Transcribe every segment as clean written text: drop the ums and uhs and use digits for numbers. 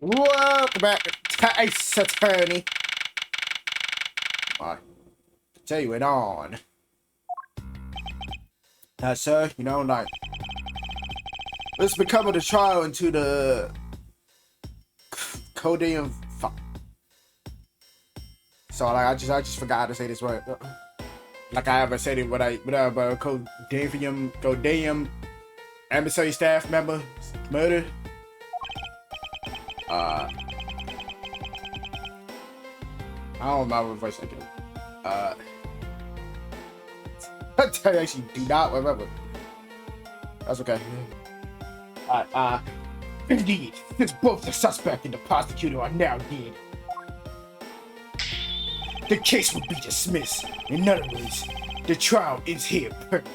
Welcome back to Ace Attorney. Alright, continuing on. Sir, you know, like, let's become the trial into the Codium. So, like, I just forgot to say this word. Like I ever said it when I Codium embassy staff member murder. I don't remember what voice I get. I actually do not remember. That's okay. Indeed, since both the suspect and the prosecutor are now dead, the case will be dismissed. In other words, the trial is here permanently.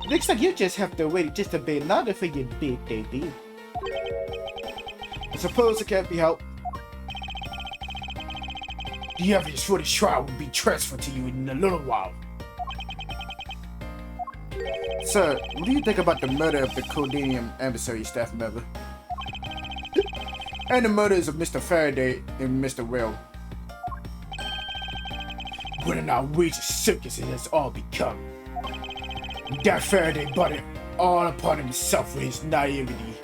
Looks like you just have to wait just a bit longer for your big debut. I suppose it can't be helped. The evidence for this trial will be transferred to you in a little while. Sir, what do you think about the murder of the Codium embassy staff member? And the murders of Mr. Faraday and Mr. Will? What an outrageous circus it has all become. That Faraday brought it all upon himself with his naivety.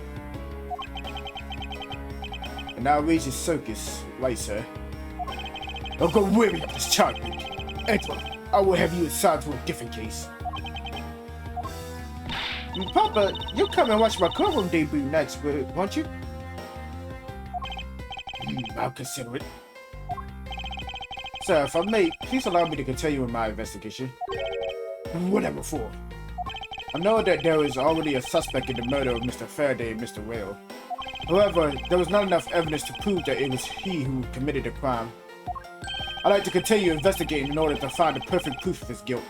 An outrageous circus, right, sir? Don't go weary of this chargement. Edward, I will have you assigned to a different case. Papa, you'll come and watch my courtroom debut next, won't you? I'll consider it. Sir, if I may, please allow me to continue with my investigation. Whatever for. I know that there is already a suspect in the murder of Mr. Faraday and Mr. Whale. However, there was not enough evidence to prove that it was he who committed the crime. I'd like to continue investigating in order to find the perfect proof of his guilt.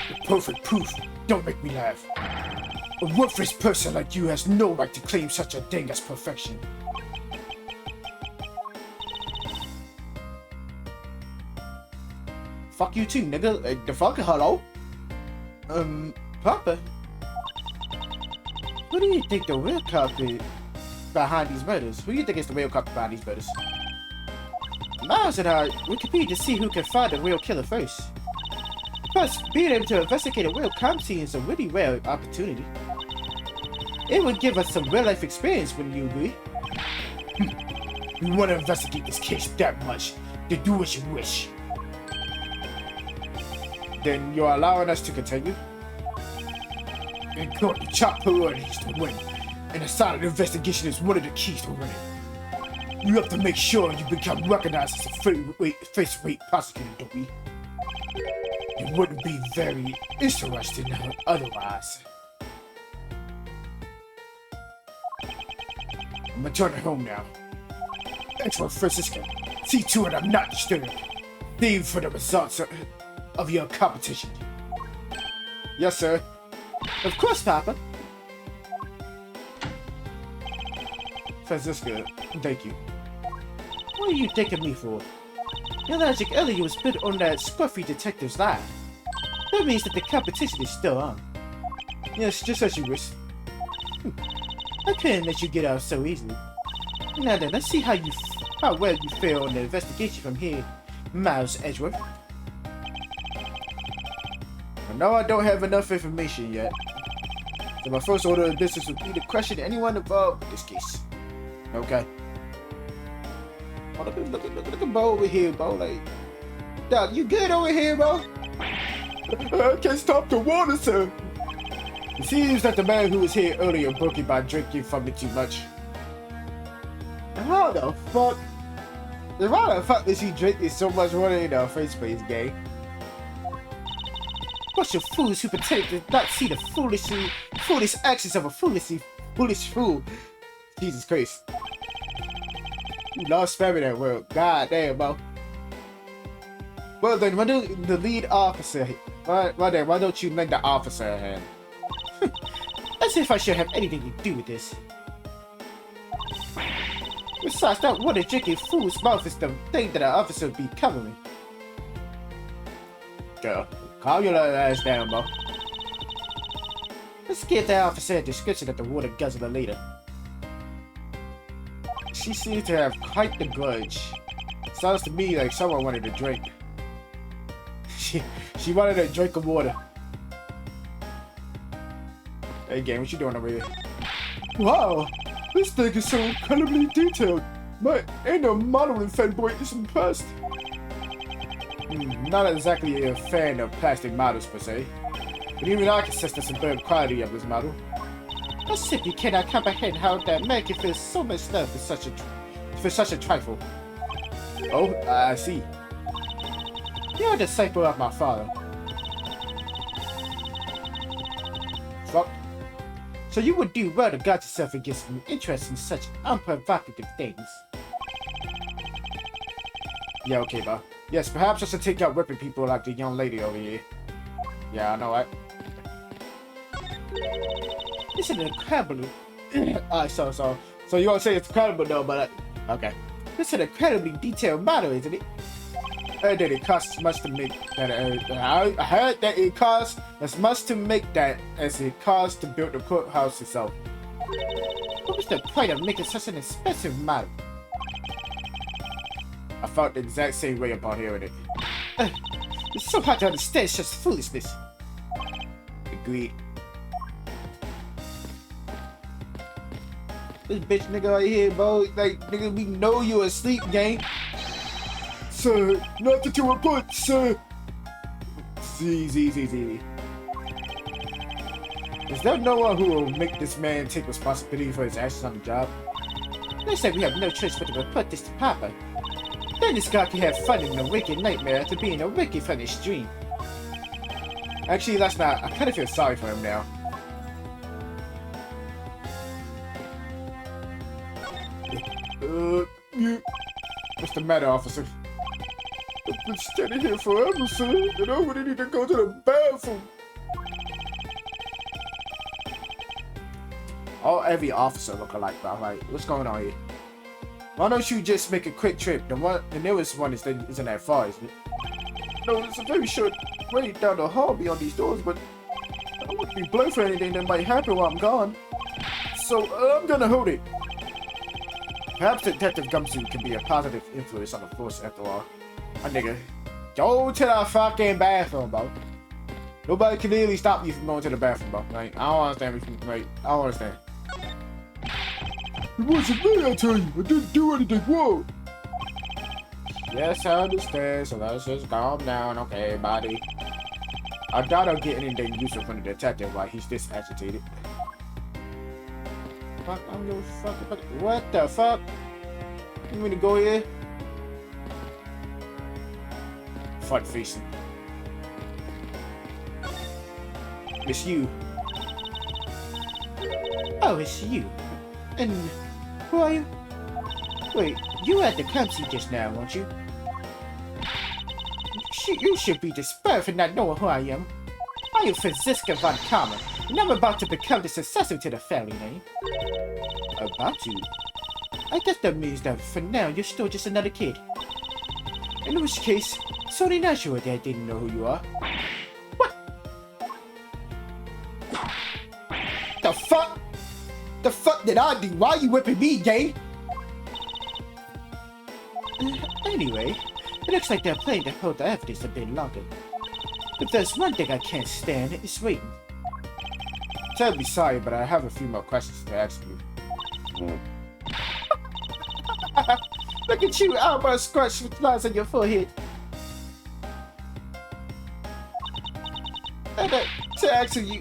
The perfect proof? Don't make me laugh. A worthless person like you has no right to claim such a thing as perfection. Fuck you too, nigga. The fuck? Hello? Papa? Who do you think the real culprit behind these murders? Who do you think is the real culprit behind these murders? Miles and I, we compete to see who can find the real killer first. Plus, being able to investigate a real crime scene is a really rare opportunity. It would give us some real-life experience, wouldn't you agree? You want to investigate this case that much, then do as you wish. Then you're allowing us to continue? And currently, top priorities to win, and a solid investigation is one of the keys to winning. You have to make sure you become recognized as a first-rate prosecutor, don't we? It wouldn't be very interesting otherwise. I'm returning home now. Edward Francisco, see to it I'm not disturbed. Leave for the results of your competition. Yes, sir. Of course, Papa. Francisco, thank you. What are you thanking me for? Your logic earlier was built on that scruffy detective's lie. That means that the competition is still on. Yes, just as you wish. I couldn't let you get out so easily. Now then, let's see how well you fare on the investigation from here, Miles Edgeworth. I know I don't have enough information yet, so my first order of business would be to question anyone involved in this case. Okay. Oh, look at Bo over here, Bo. Like, Doc, you good over here, Bo? I can't stop the water, sir. It seems that the man who was here earlier broke it by drinking from it too much. How the fuck? Why the fuck is he drinking so much water in the first place, gay? Bunch of fools who pretend to not see the foolish actions of a foolish fool. Jesus Christ. You lost spamming that word. God damn, bro. Well then, why don't the lead officer... Why don't you lend the officer a hand? As if I should have anything to do with this. Besides, that water drinking fool's mouth is the thing that an officer would be covering. Girl, calm your little ass down, bro. Let's get the officer a description of the water guzzler later. She seems to have quite the grudge. Sounds to me like someone wanted to drink. She wanted a drink of water. Hey gang, what you doing over here? Wow, this thing is so incredibly detailed. My inner modeling fanboy is impressed. Not exactly a fan of plastic models per se, but even I can sense the superb quality of this model. I simply cannot comprehend how that man can feel so much love for such a trifle. Oh, I see. You're a disciple of my father. Fuck. So you would do well to guard yourself against an interest in such unprovocative things. Yeah, okay, bro. Yes, perhaps I should take out whipping people like the young lady over here. Yeah, I know, right? This is incredible. So you gonna say it's incredible though, but okay. This is an incredibly detailed model, isn't it? I heard that it costs as much to make that. I heard that it costs as much to make that as it costs to build the courthouse itself. What was the point of making such an expensive model? I felt the exact same way about hearing it. It's so hard to understand such foolishness. Agreed. This bitch nigga right here, bro. Like, nigga, we know you asleep, gang. Sir, nothing to report, sir. Z. Is there no one who will make this man take responsibility for his actions on the job? They say we have no choice but to report this to Papa. Then this guy can have fun in a wicked nightmare after being a wicked funnish dream. Actually, last night, I kind of feel sorry for him now. What's the matter, officer? I've been standing here forever, sir, and I really need to go to the bathroom. Every officer look alike, bro. Like, what's going on here? Why don't you just make a quick trip? The newest one isn't that far, isn't it? No, it's a very short way down the hall beyond these doors, but I don't want to be blamed for anything that might happen while I'm gone. So, I'm gonna hold it. Perhaps Detective Gumsuit can be a positive influence on the force after all. My nigga, go to the fucking bathroom, bro. Nobody can really stop you from going to the bathroom, bro. Like, I don't understand. Like, I don't understand. It wasn't me, I tell you. I didn't do anything wrong. Yes, I understand. So let's just calm down, okay, buddy. I doubt I'll get anything useful from the detective while he's this agitated. Fuck, I don't give a fuck about it. What the fuck? You mean to go here? Front facing. It's you. Oh, it's you. And who are you? Wait, you were at the campsite just now, weren't you? You should be despaired for not knowing who I am. I am Franziska von Karma, and I'm about to become the successor to the family name. About to? I guess that means that for now you're still just another kid. In which case, it's only natural that I didn't know who you are. What? The fuck? The fuck did I do? Why are you whipping me, gang? Anyway, it looks like they're planning to hold the evidence a bit longer. If there's one thing I can't stand, it's waiting. Terribly sorry, but I have a few more questions to ask you. Look at you, elbow scratch with lines on your forehead. To answer you.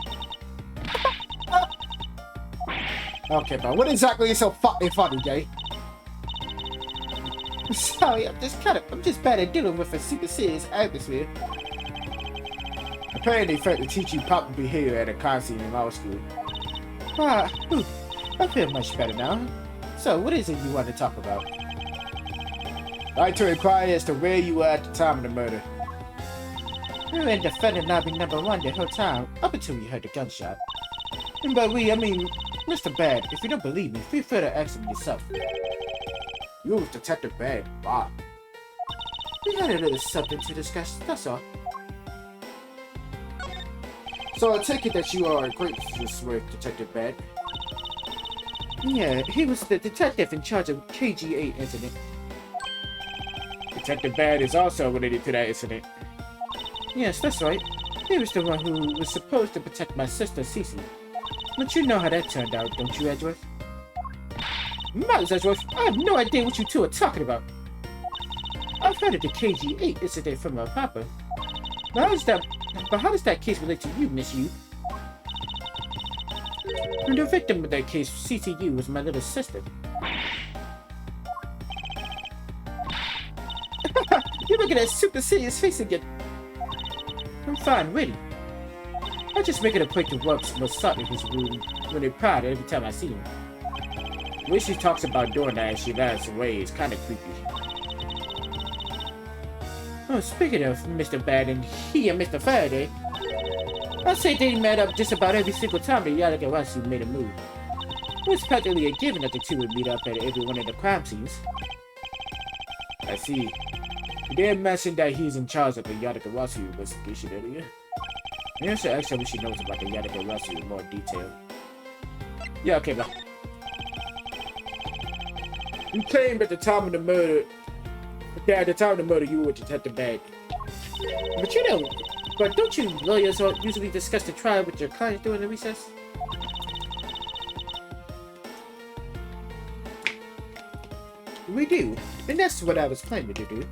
Okay, but what exactly is so fucking funny, Jay? Sorry, I'm just bad at dealing with a super serious atmosphere. Apparently they failed to teach you proper behavior at a concert in law school. I feel much better now. So, what is it you want to talk about? I'd like to inquire as to where you were at the time of the murder. We were in defendant lobby number 1 the whole time, up until we heard the gunshot. And by we, I mean Mr. Bad. If you don't believe me, feel free to ask him yourself. You was Detective Bad. Wow. We had a little something to discuss, that's all. So I take it that you are grateful with Detective Bad. Yeah, he was the detective in charge of KG8 incident. Detective Bad is also related to that incident. Yes, that's right. He was the one who was supposed to protect my sister, Cece. But you know how that turned out, don't you, Edgeworth? Miles Edgeworth, I have no idea what you two are talking about. I've heard of the KG8 incident from my papa. But how does that case relate to you, Miss Yu? And the victim of that case, CTU, was my little sister. You're making that super serious face again. I'm fine, really. I just make it a point to work Masat in his room when they're proud every time I see him. The way she talks about doing that as she laughs away is kind of creepy. Oh, speaking of Mr. Bad and he and Mr. Faraday, I'd say they met up just about every single time that Yadagarasu made a move. It was practically a given that the two would meet up at every one of the crime scenes. I see. You didn't mention that he's in charge of the Yadagarasu investigation earlier. Maybe I should ask her what she knows about the Yadagarasu in more detail. Yeah, okay, bye. You claimed at the time of the murder you were Detective Bad. But don't you lawyers usually discuss the trial with your clients during the recess? We do, and that's what I was planning to do.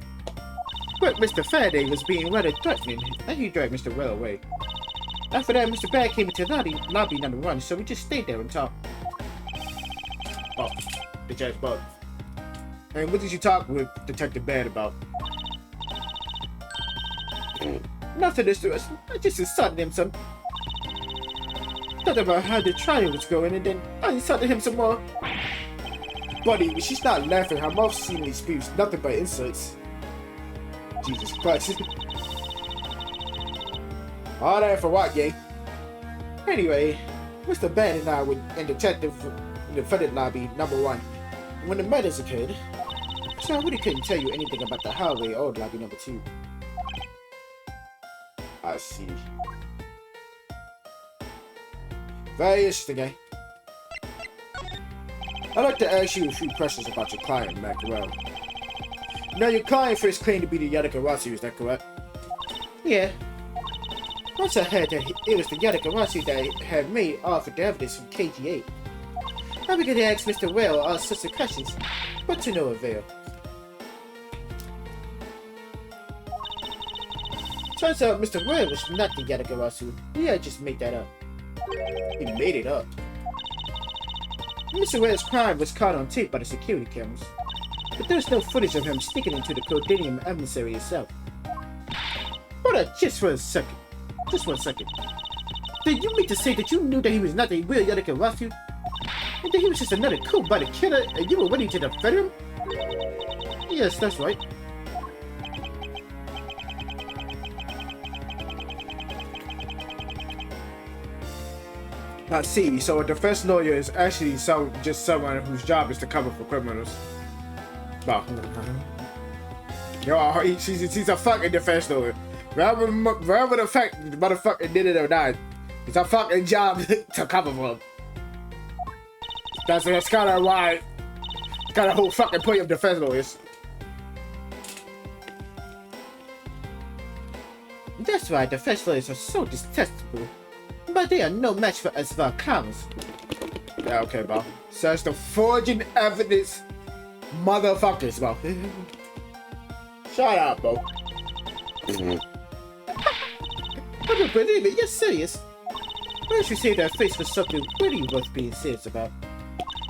But Mr. Faraday was being rather threatening, and he dragged Mr. Well away. After that, Mr. Bad came into lobby number 1, so we just stayed there and talked. Oh, bitch ass bug. And what did you talk with Detective Bad about? Nothing is to us. I just insulted him some. Thought about how the trial was going, and then I insulted him some more. Buddy, when she's not laughing, her mouth seemingly spews nothing but insults. Jesus Christ. All that for what, gay? Anyway, Mr. Bad and I were in Detective in the Federal Lobby number 1 when the murders occurred. So I really couldn't tell you anything about the hallway or lobby number 2. I see. Very interesting, eh? I'd like to ask you a few questions about your client, Mackerel. Now, your client first claimed to be the Yadagarasu, is that correct? Yeah. Once I heard that it was the Yadagarasu that had made off with the evidence from KG8, I began to ask Mr. Whale all sorts of questions, but to no avail. Turns out Mr. Whale was not the Yadagarasu. He had just made that up. He made it up. Mr. Whale's crime was caught on tape by the security cameras, but there was no footage of him sneaking into the Codanium emissary itself. Hold on, just for a second. Just 1 second. Did you mean to say that you knew that he was not the real Yadagarasu? And that he was just another cold-blooded killer and you were ready to defend him? Yes, that's right. I see, so a defense lawyer is actually just someone whose job is to cover for criminals. Well, he's a fucking defense lawyer. Wherever the fact the motherfucker did it or not, it's a fucking job to cover for him. That's kind of why, kind of whole fucking point of defense lawyers. That's why defense lawyers are so detestable. But they are no match for us Valkamas. Yeah, okay, bro. So it's the forging evidence motherfuckers, bro. Shut up, bro. I don't believe it, you're serious. Why don't you save that face for something really worth being serious about?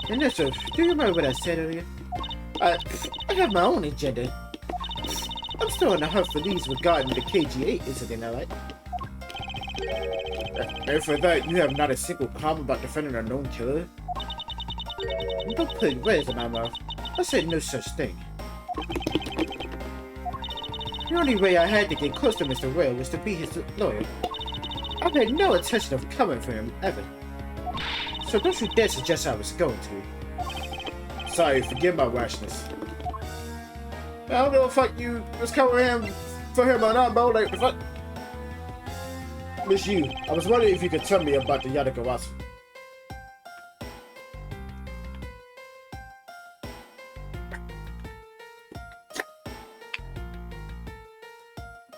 And also, do you remember what I said earlier? I have my own agenda. I'm still on the hunt for these regarding the KG8 incident, alright? And for that, you have not a single problem about defending a known killer? Don't put words in my mouth. I said no such thing. The only way I had to get close to Mr. Whale was to be his lawyer. I've had no intention of coming for him, ever. So don't you dare suggest I was going to. Sorry, forgive my rashness. I don't know if you was coming for him or not, bro. Like, Miss Yu, I was wondering if you could tell me about the Yadakawasu.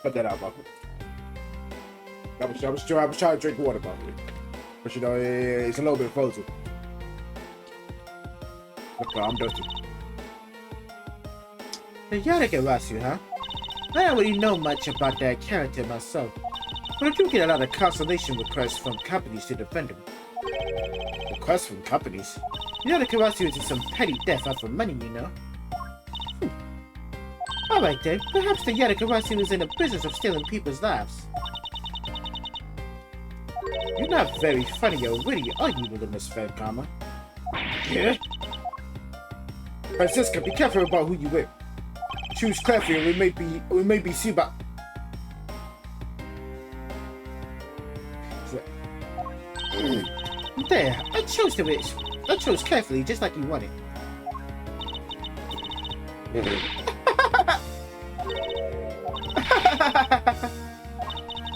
Put that out, Bob. I was trying to drink water, Bob. But you know, it's a little bit frozen. Look, I'm dusty. The Yadakawasu, huh? I don't really know much about that character myself, but I do get a lot of consolation requests from companies to defend him. Requests from companies? Yadakawasu is in some petty debt out for money, you know. Alright then, perhaps the Yadakawasu is in the business of stealing people's lives. You're not very funny or witty, are you, little Miss Fankama? Yeah? Francisca, be careful about who you with. Choose carefully or we may be seen by... There, I chose carefully just like you wanted.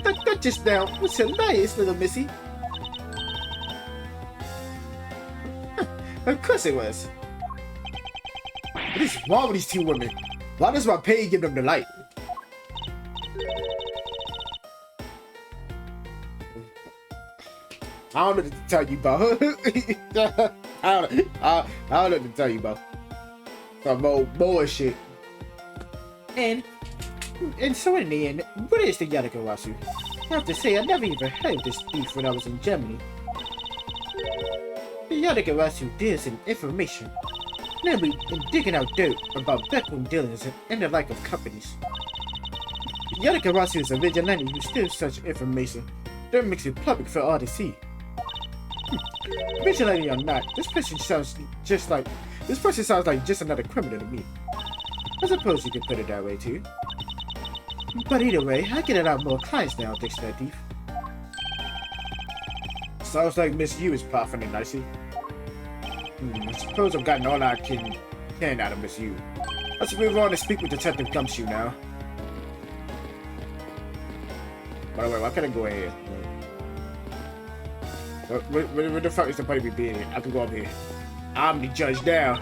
that just now was hilarious, little missy. Of course it was. What is wrong with these two women? Why does my pay give them the light? I don't know what to tell you, Bo. I don't know what to tell you, Bo. Some old bullshit. And so in the end, what is the Yadakawasu? I have to say, I never even heard of this thief when I was in Germany. The Yadakawasu deals in information, namely in digging out dirt about backroom dealings and the like of companies. The Yadakawasu is a vigilante who steals such information, then makes it public for all to see. Vigilante or not, this person sounds like just another criminal to me. I suppose you could put it that way too. But either way, I get a lot more clients now thanks to that thief. Sounds like Miss Yu is profiting nicely. I suppose I've gotten all I can out of Miss Yu. Let's move on and speak with Detective Gumshoe now. By the way, why can't I go in here? Where the fuck is the point of me being here? I can go up here. I'm the judge now.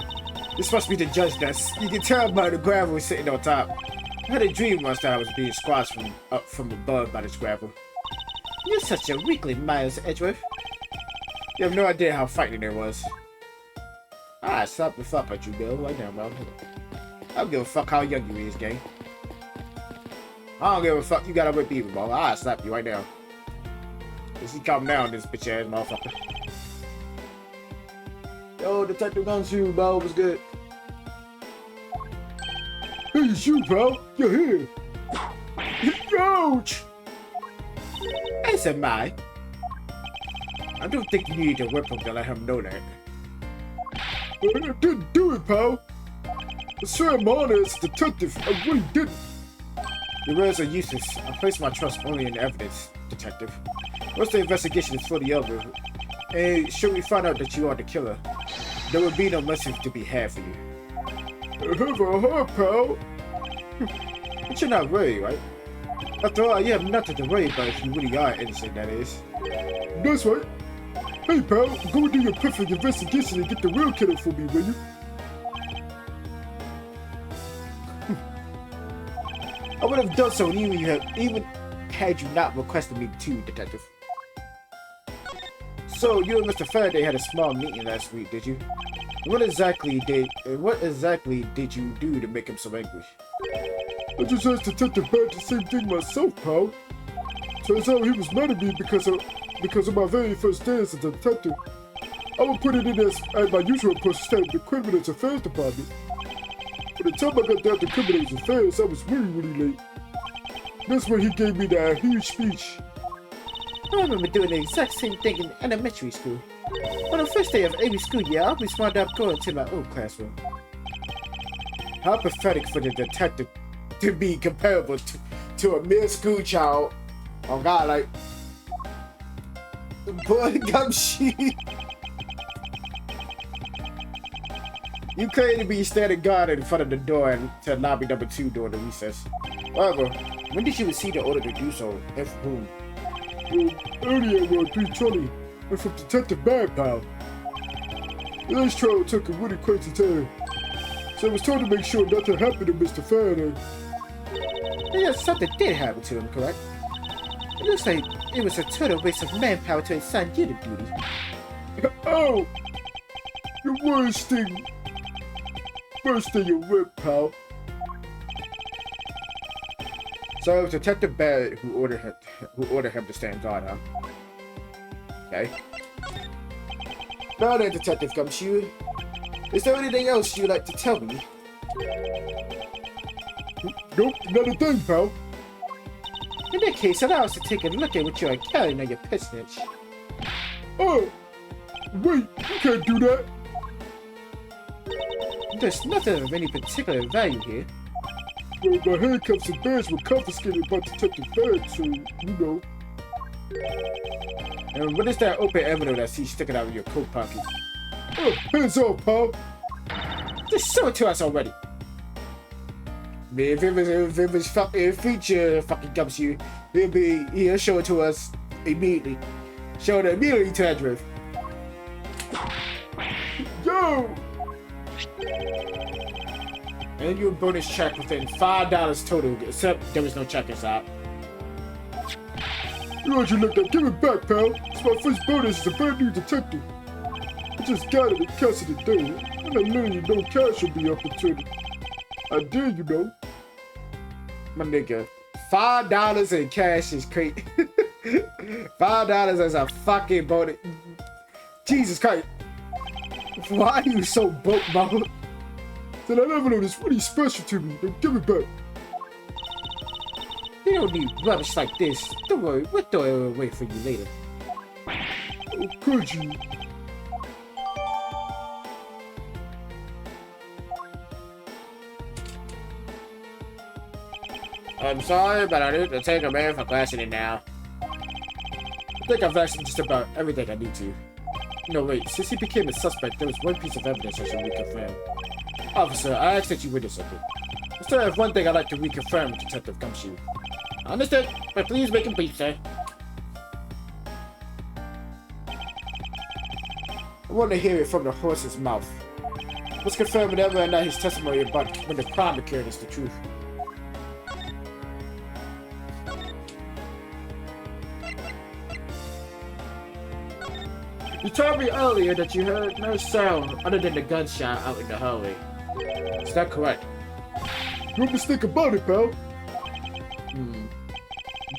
This must be the judge desk. You can tell by the gravel sitting on top. I had a dream once that I was being squashed from above by this gravel. You're such a weakling, Miles Edgeworth. You have no idea how frightening it was. Stop the fuck at you, Bill. Right now, bro. I don't give a fuck how young you is, gang. I don't give a fuck. You gotta whip even, bro. I'll slap you right now. Just calm down, this bitch ass motherfucker. Yo, Detective Gumshoe, bro. What's good? Hey, it's you, bro. You're here. Ouch! As am I. I don't think you need to whip him to let him know that. I didn't do it, pal. I swear I'm honest, detective. I really didn't. Your words are useless. I place my trust only in evidence, detective. Once the investigation is fully over, and should we find out that you are the killer, there will be no message to be had for you. I have a heart, pal. But you're not worried, right? After all, you have nothing to worry about if you really are innocent, that is. That's right. Hey, pal, go do your perfect investigation and get the real killer for me, will you? I would have done so even had you not requested me to, detective. So, you and Mr. Faraday had a small meeting last week, did you? What exactly did you do to make him so angry? I just asked Detective Bad the same thing myself, pal. Turns out he was mad at me because of my very first day as a detective. I would put it in as my usual post state the Criminals Affairs Department. By the time I got down to Criminals Affairs, I was really late. That's when he gave me that huge speech. I remember doing the exact same thing in elementary school. On the first day of every school year, I always wound up going to my old classroom. How pathetic for the detective to be comparable to a mere school child. Oh God, like... Boy, Gumshoe. You claim to be standing guard in front of the door to lobby number 2 during the recess. However, when did you receive the order to do so, and from whom? Earlier around 3:20, and from Detective Manpower. This trial took a really crazy turn, so I was told to make sure nothing happened to Mr. Faraday. Yes, something did happen to him, correct? It looks like it was a total waste of manpower to assign you to duty. Oh! Your words sting worse than your whip, pal. So it was Detective Barrett who ordered him to stand guard, huh? Okay. Now then, Detective Gumshoe, is there anything else you'd like to tell me? Nope, not a thing, pal. In that case, allow us to take a look at what you are carrying on your personage. Oh! Wait, you can't do that! There's nothing of any particular value here. Well, my handcuffs and badge were confiscated by Detective Barrett, so, you know. And what is that open envelope that I see sticking out of your coat pocket? Oh, hands off, pal! Just show it to us already. If it was feature fucking Gumshoe, he'll show it to us immediately. Show it immediately to Edriff. Yo! And you a bonus check within $5 total, except there was no check inside. You know what you looked at? Give it back, pal. It's my first bonus as a brand new detective. I just got it in custody today, and I literally no cash will be opportunity. I did, you know. My nigga, $5 in cash is crazy. $5 as a fucking bonus. Jesus Christ. Why are you so broke, mama? So that envelope is really special to me. Then give it back. You don't need rubbish like this. Don't worry, we'll throw it away for you later. Oh, could you? I'm sorry, but I need to take a man for custody now. I think I've asked just about everything I need to. No, wait, since he became a suspect, there was one piece of evidence I should reconfirm. Officer, I asked that you witness something. I still have one thing I'd like to reconfirm with Detective Gumshoe. Understood, but please make him brief, sir. I want to hear it from the horse's mouth. Let's confirm whether or not his testimony about when the crime occurred is the truth. You told me earlier that you heard no sound other than the gunshot out in the hallway. Is that correct? No mistake about it, pal.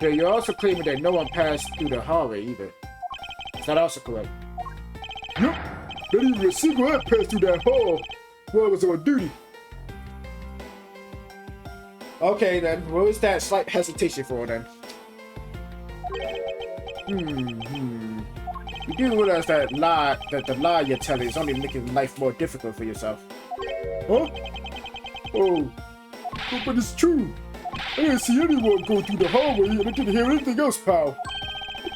But you're also claiming that no one passed through the hallway either. Is that also correct? Yep. Not even a single head passed through that hall while I was on duty. Okay then, what was that slight hesitation for then? You do realize that the lie you're telling is only making life more difficult for yourself. Huh? Oh, but it's true. I didn't see anyone go through the hallway and I didn't hear anything else, pal.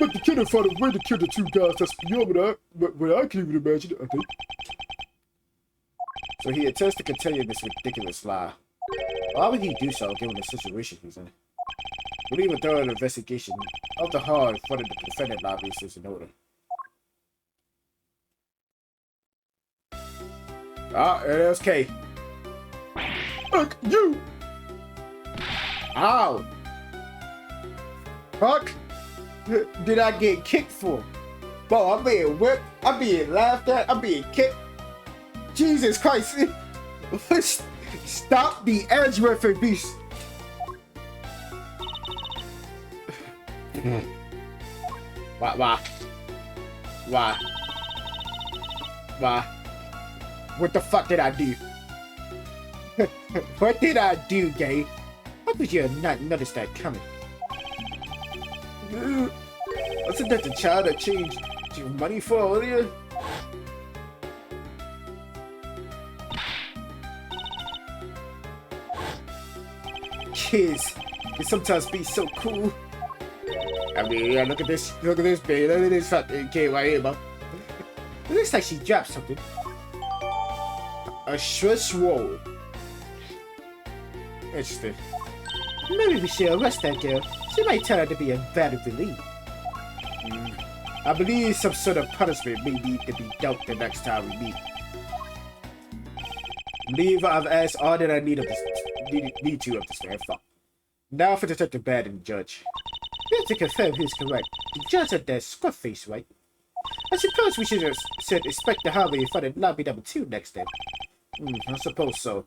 But the killer found a way to kill the two guys that's beyond what I can even imagine, I think. So he intends to continue this ridiculous lie. Why would he do so given the situation he's in? Believe a thorough investigation of the hall in front of the defendant lobby is in order. Ah, there's K. Fuck you! Ow! Fuck! Did I get kicked for? Bro, I'm being whipped, I'm being laughed at, I'm being kicked. Jesus Christ! Stop the edge riffing beast! Why? What the fuck did I do? What did I do, gay? How could you have not noticed that coming? Wasn't that the child that changed your money for earlier? Kids can sometimes be so cool. I mean, yeah, look at this baby, look at this fucking kid right here, bro. It looks like she dropped something. A Swiss roll. Interesting. Maybe we should arrest that girl. She might turn out to be a valuable lead. I believe some sort of punishment may need to be dealt the next time we meet. I believe I've asked all that I need of this, need to of this man. Fuck. Now for Detective Bad and the judge. We have to confirm who's correct. The judge had that scruff face, right? I suppose we should have said expect the hallway in front of lobby number 2 next then. I suppose so.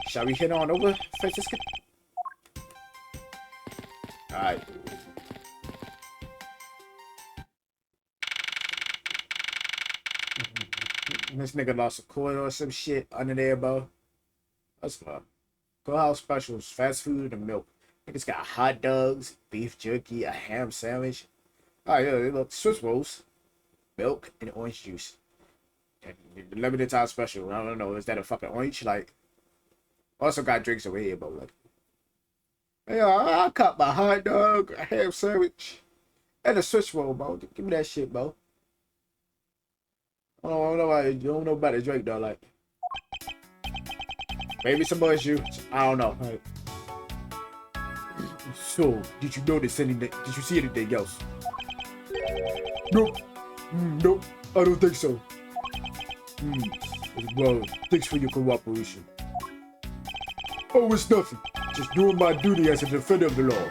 Shall we head on over, Francisca? Alright. This nigga lost a quarter or some shit under there, bro. That's fun. Courthouse specials, fast food, and milk. Niggas got hot dogs, beef jerky, a ham sandwich. Alright, yeah, look, Swiss rolls, milk, and orange juice. And the limited time special. I don't know, is that a fucking orange? Like, also got drinks over here, but like, yeah, I caught my hot dog, a ham sandwich, and a Swiss roll, bro. Give me that shit, bro. I don't know about the drink though, like maybe some more juice. I don't know. Like, so, did you notice anything? Did you see anything else? Nope. Nope. I don't think so. Well, thanks for your cooperation. Oh, it's nothing. Just doing my duty as a defender of the law.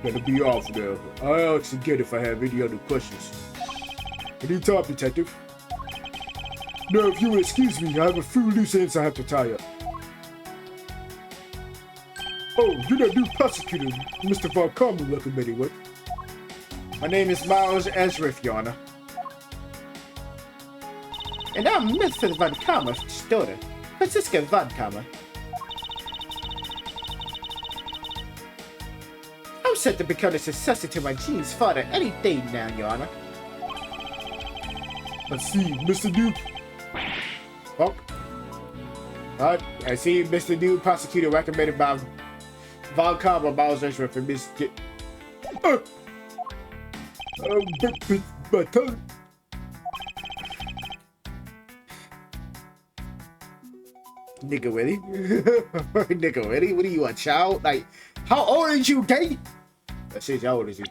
Better be off now. I'll ask again if I have any other questions. Anytime, Detective. Now, if you will excuse me, I have a few loose ends I have to tie up. Oh, you're that new prosecutor Mr. Von Karma recommended, what? My name is Miles Ezrith, Your Honor. And I'm Mr. Von Karma's daughter, Francisca Von Karma. I'm set to become the successor to my gene's father any day now, Your Honor. Let's see, Mr. Duke. Fuck. I see Mr. New Prosecutor recommended by Von Karma, Miles Ezrith, and Miss... my tongue. Nigga, really? Nigga, really? What are you, a child? Like, how old is you, gay? Let's see, how old is he?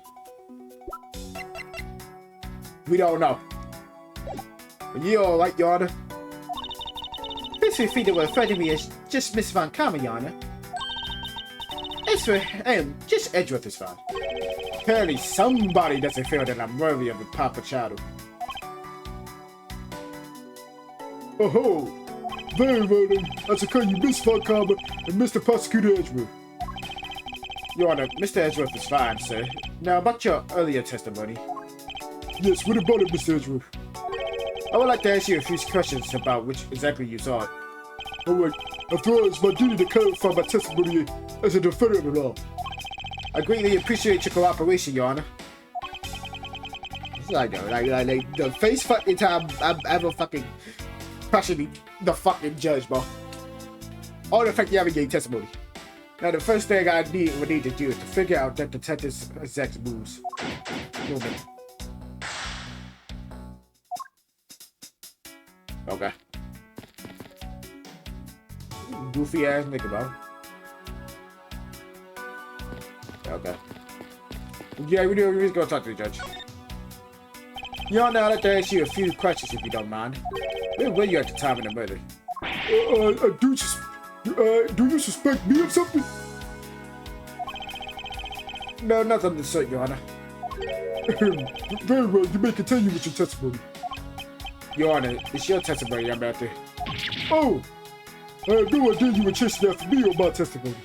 We don't know. But you all right, Your Honor? Please feel free to refer to me as just Miss Von Karma, Your Honor. As for him, just Edgeworth is fine. Apparently somebody doesn't feel that I'm worthy of a proper child. Oh-ho! Very well then. I shall call you Miss Von Karma and Mr. Prosecutor Edgeworth. Your Honor, Mr. Edgeworth is fine, sir. Now, about your earlier testimony. Yes, what about it, Mr. Edgeworth? I would like to ask you a few questions about which exactly you saw it. Alright, after all, it's my duty to clarify my testimony as a defender of the law. I greatly appreciate your cooperation, Your Honor. It's like the face fucking time I've ever fucking questioning the fucking judge, bro. All the fact you haven't gave testimony. Now, the first thing I would need to do is to figure out that detective's exact moves. Movement. Okay. Goofy ass nigga, bro. Okay. Yeah, we're just gonna talk to the judge. Your Honor, I'd like to ask you a few questions if you don't mind. Where were you at the time of the murder? Do you suspect me of something? No, nothing to sort, Your Honor. Very well, you may continue with your testimony. Your Honor, it's your testimony I'm after. Oh! I had no idea you were chasing after me on my testimony.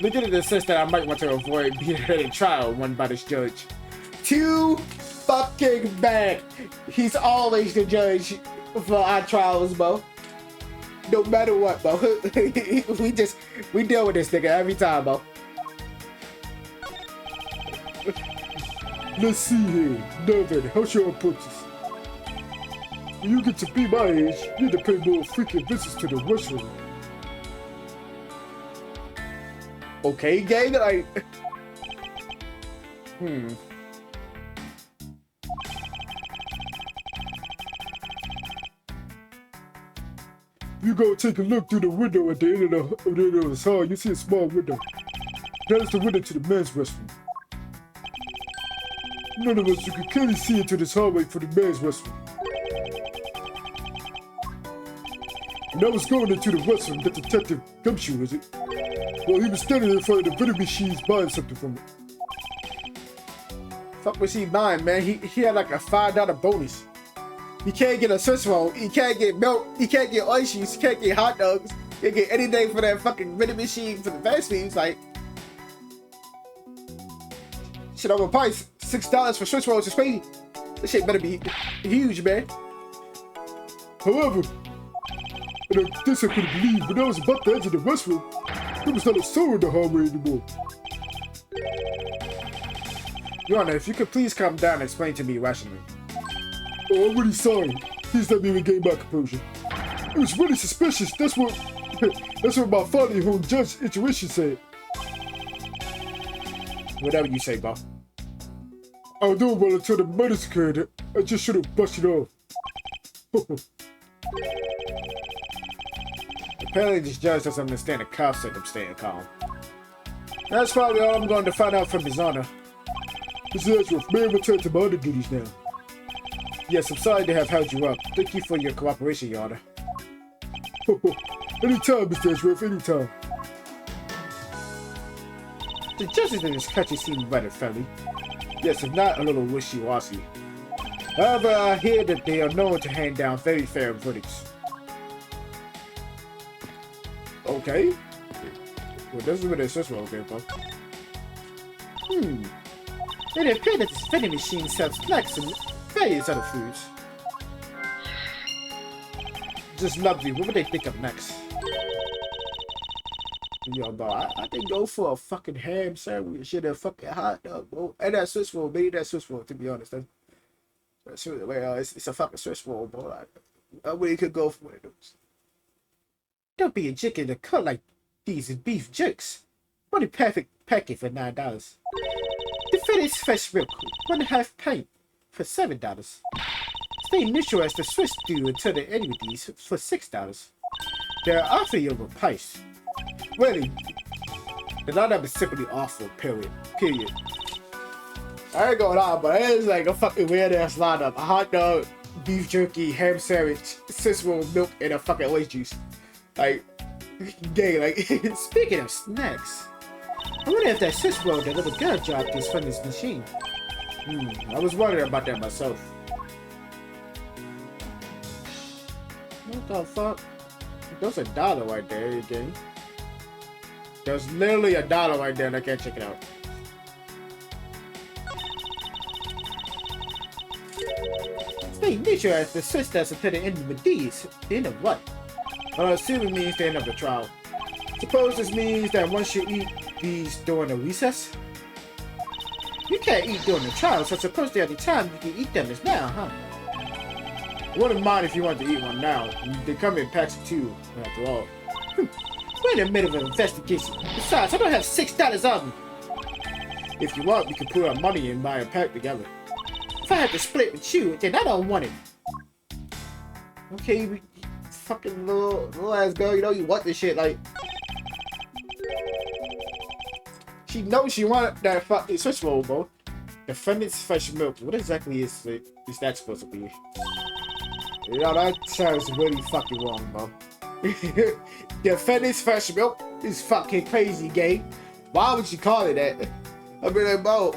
Look at it in the sense that I might want to avoid being held in trial won by this judge. Too fucking bad. He's always the judge for our trials, bro. No matter what, bro. we deal with this nigga every time, bro. Let's see here. Now then, how's your approaches? When you get to be my age, you need to pay more frequent visits to the restroom. Okay, gang, like... You go take a look through the window at the end of this hall, you see a small window. That is the window to the men's restroom. None of us could clearly see into this hallway for the men's restroom. When I was going into the restroom, the detective Gumshoe, was it? Well, he was standing in front of the vending machines buying something from it. Fuck was he buying, man? He had like a $5 bonus. He can't get a Swiss roll. He can't get milk. He can't get oysters. He can't get hot dogs. He can't get anything for that fucking vending machine for the fast food. Like, shit, overpriced. $6 for Swiss rolls is crazy. This shit better be huge, man. However, and this I couldn't believe, when I was about to enter the restroom, there was not a soul in the hallway anymore. Your Honor, if you could please calm down and explain to me rationally. Oh, I'm really sorry. Please let me regain my composure. It was really suspicious. That's what my father-in-law judge intuition said. Whatever you say, Bob. I was doing well until the murders occurred. I just should have brushed it off. Apparently this judge doesn't understand the concept of staying calm. That's probably all I'm going to find out from His Honor. Mr. Edgeworth, may I return to my other duties now? Yes, I'm sorry to have held you up. Thank you for your cooperation, Your Honor. Anytime, Mr. Edgeworth, anytime. The judges in this country seem rather friendly. Yes, if not a little wishy-washy. However, I hear that they are known to hand down very fair verdicts. Okay. Well, this is where the Swiss roll came from. It appears that this vending machine sells snacks and various other foods. Just lovely. What would they think of next? Yo, bro, I think go for a fucking ham sandwich and a fucking hot dog, bro. And that Swiss roll, maybe that Swiss roll, to be honest. Well, it's a fucking Swiss roll, bro. I really could go for one of those. Don't be a chicken to cut like these beef jerks. What a perfect packet for $9. The Finish fresh milk, 1.5 pint for $7. Stay neutral as the Swiss do until the end with these for $6. They're awfully overpriced. Really, the lineup is simply awful, period. I ain't gonna lie, but it is like a fucking weird ass lineup. A hot dog, beef jerky, ham sandwich, Swiss roll, milk, and a fucking orange juice. Like, gay, like, speaking of snacks, I wonder if that Swiss roll that little girl dropped is from this machine. I was wondering about that myself. What the fuck? There's $1 right there, again. There's literally $1 right there and I can't check it out. Stay neutral as the Swiss does until the end with these. The end of what? Well, I assume it means the end of the trial. Suppose this means that once you eat these during the recess? You can't eat during the trial, so suppose the only time you can eat them is now, huh? I wouldn't mind if you want to eat one now. They come in packs of 2, after all. We're in the middle of an investigation. Besides, I don't have $6 on me. If you want, we can put our money and buy a pack together. If I had to split with you, then I don't want it. Okay, you fucking little ass girl, you know you want this shit, like. She knows she wanted that fucking Swiss roll, bro. Defendant's fresh milk. What exactly is that supposed to be? You know, that sounds really fucking wrong, bro. Defendant's fresh milk is fucking crazy, gay. Why would you call it that? I mean, like, bro,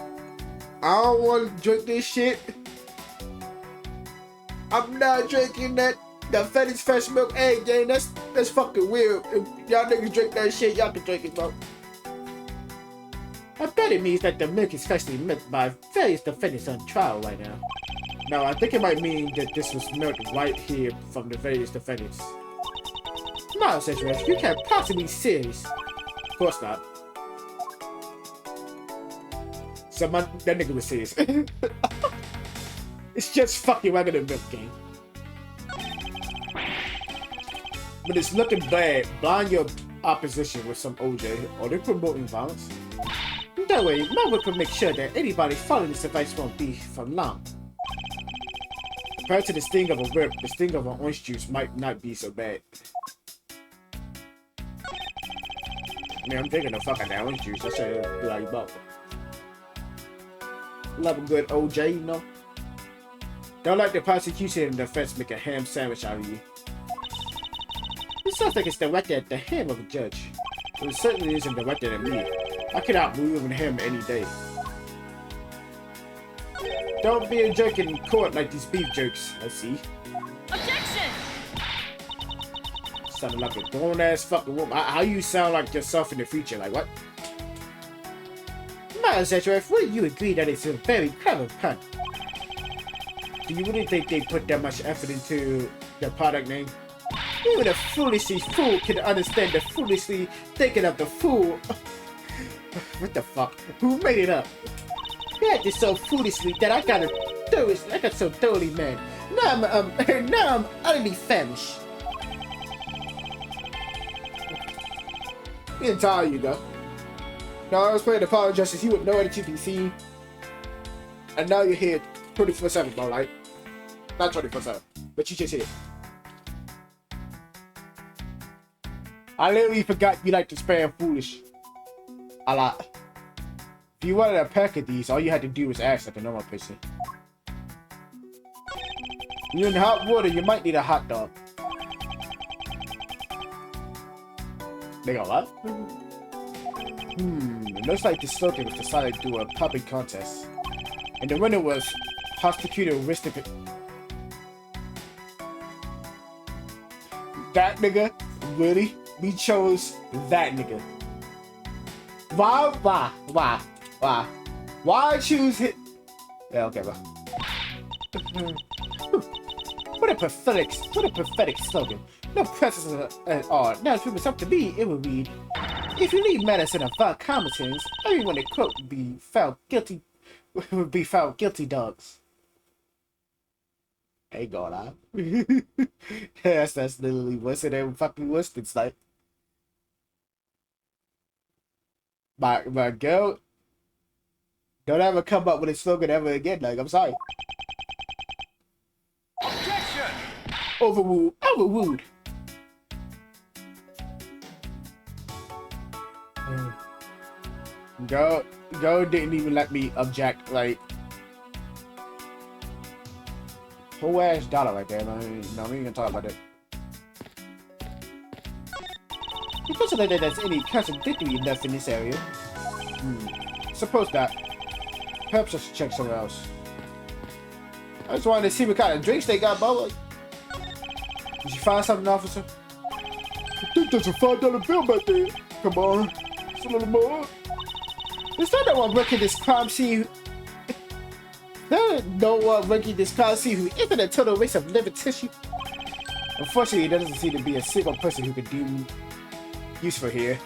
I don't want to drink this shit. I'm not drinking that defendant's fresh milk. Hey, gang, that's fucking weird. If y'all niggas drink that shit, y'all can drink it, bro. I bet it means that the milk is freshly milked by various defendants on trial right now. Now, I think it might mean that this was milked right here from the various defendants. No, says Rush, you can't possibly be serious. Of course not. So that nigga was serious. It's just fucking regular milk, gang. But it's looking bad. Blind your opposition with some OJ. Are they promoting violence? That way, Mama could make sure that anybody following this advice won't be for long. Compared to the sting of a whip, the sting of an orange juice might not be so bad. I mean, I'm thinking of fucking that orange juice. I said, like, but. love a good OJ, you know? Don't let the prosecution and defense make a ham sandwich out of you. It sounds like it's directed at the ham of a judge. But it certainly isn't directed at me. I could outmove him any day. Don't be a jerk in court like these beef jerks, I see. Objection! Sounding like a grown-ass fucking woman. How you sound like yourself in the future? Like, what? Sheriff, wouldn't you agree that it's a very clever pun? Do you really think they put that much effort into their product name? Even a foolishly fool can understand the foolishly thinking of the fool. What the fuck? Who made it up? They acted so foolishly that I got so thoroughly mad. Now I'm utterly famished. The entire you go. Now I was playing the Power Justice, you would know that you can see. And now you're here 24/7, bro, right? Not 24/7, but you just here. I literally forgot you like to spam foolish a lot. If you wanted a pack of these, all you had to do was ask like a normal person. You're in hot water, you might need a hot dog. They got what? It looks like the slogan was decided to do a popping contest. And the winner was prosecutor Ristic. That nigga? Really? We chose that nigga. Why choose it? Yeah, okay, bro. What a pathetic slogan. No precedent at all. Now, if it was up to me, it would read, if you leave medicine of vile competence, everyone in quote would be found guilty dogs. Hey, God, huh? Yes, that's literally what's it ever fucking was. It's like, my girl, don't ever come up with a slogan ever again. Like, I'm sorry. Objection! Overruled. Girl didn't even let me object. Like, whole ass dollar right there. No, we ain't gonna talk about that. You consider that there's any contradictory enough in this area? Suppose not. Perhaps I should check somewhere else. I just wanted to see what kind of drinks they got, bro. Did you find something, officer? I think there's a $5 bill back there. Come on. It's a little more. Is there no one working this crime scene? There no one working this crime scene who isn't a total waste of living tissue? Unfortunately, there doesn't seem to be a single person who could do useful here.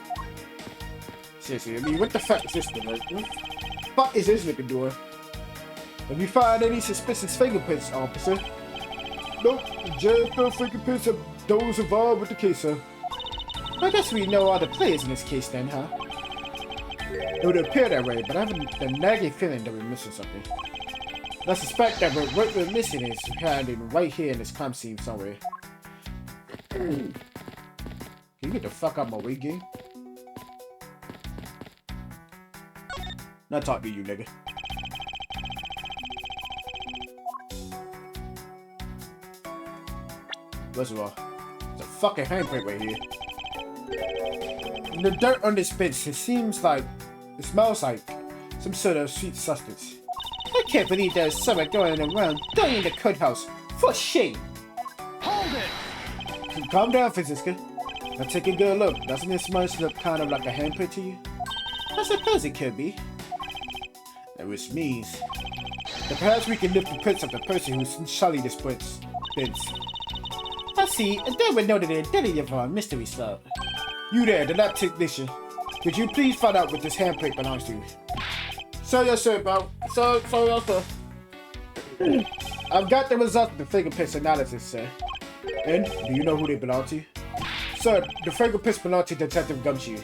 Seriously, I mean, what the fuck is this thing? Like, what the fuck is this nigga doing? Have you found any suspicious fingerprints, officer? Nope, the jail found fingerprints of those involved with the case, sir. I guess we know all the players in this case then, huh? It would appear that way, but I have a nagging feeling that we're missing something. I suspect that what we're missing is hiding right here in this crime scene somewhere. Can you get the fuck out of my way, game? Not talk to you, nigga. First of all, there's a fucking handprint right here. And the dirt on this bench, it smells like some sort of sweet substance. I can't believe there's someone going around dying in the courthouse. For shame! Hold it! Calm down, Francisca. Now take a good look. Doesn't this smudge look kind of like a handprint to you? I suppose it could be. Which means that perhaps we can lift the prints of the person who sullied this bench. I see, and then we know the identity of our mystery slug. You there, the lab technician. Could you please find out what this handprint belongs to? So yes, sir, bro. So yes, sir. I've got the result of the fingerprints analysis, sir. And do you know who they belong to? Sir, the fingerprints belong to Detective Gumshoe.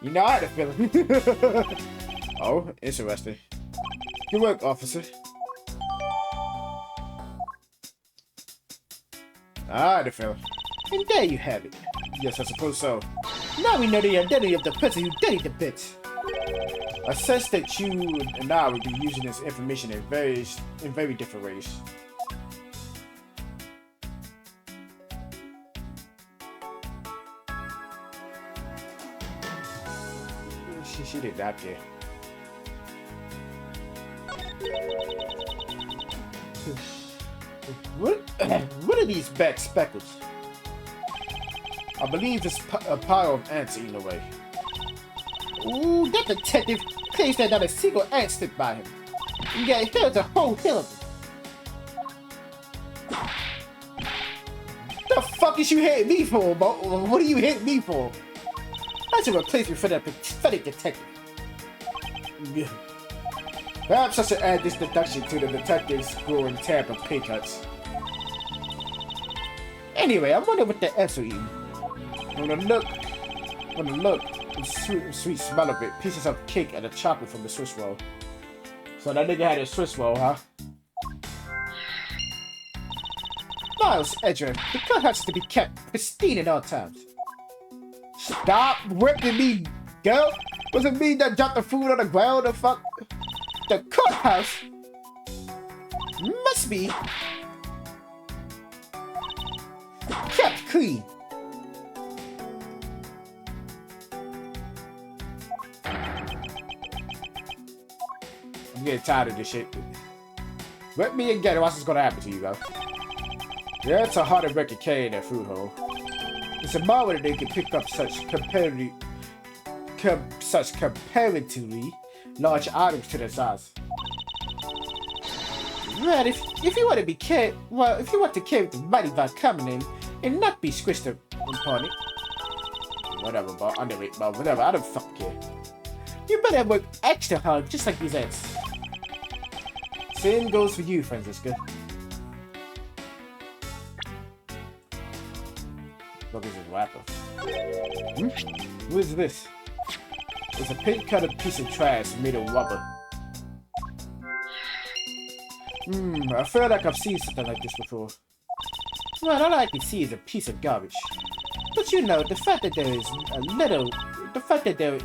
You know, I had a feeling. Oh, interesting. Good work, officer. I had a feeling. And there you have it. Yes, I suppose so. Now we know the identity of the person who did the bits. I sense that you and I would be using this information in very different ways. She did that there. What are these bad speckles? I believe it's a pile of ants eating away. Ooh, that detective claims that not a single ant stick by him. Yeah, here's a whole hill of them. The fuck is you hitting me for, Bo? What are you hitting me for? That's a replacement for that pathetic detective. Yeah. Perhaps I should add this deduction to the detective's growing tab of pay cuts. Anyway, I wonder what the ants are eating. When I look, the sweet smell of it, pieces of cake and a chocolate from the Swiss roll. So that nigga had a Swiss roll, huh? Miles, Edger, the cut has to be kept pristine at all times. Stop whipping me, girl! Was it me that dropped the food on the ground or fuck? The courthouse must be kept clean. I'm getting tired of this shit. Let me and get it. What's just gonna happen to you, bro? Yeah, it's a hard record carrying that food hole. It's a marvel that they can pick up such comparatively large items to their size. Man, if you want to be if you want to carry the mighty by coming in and not be squished upon it, whatever, but under it, but whatever, I don't fucking care. You better work extra hard, just like these ants. Same goes for you, Francisca. What is this wrapper? What is this? It's a pink-colored piece of trash made of rubber. I feel like I've seen something like this before. Well, all I can see is a piece of garbage. But you know, the fact that there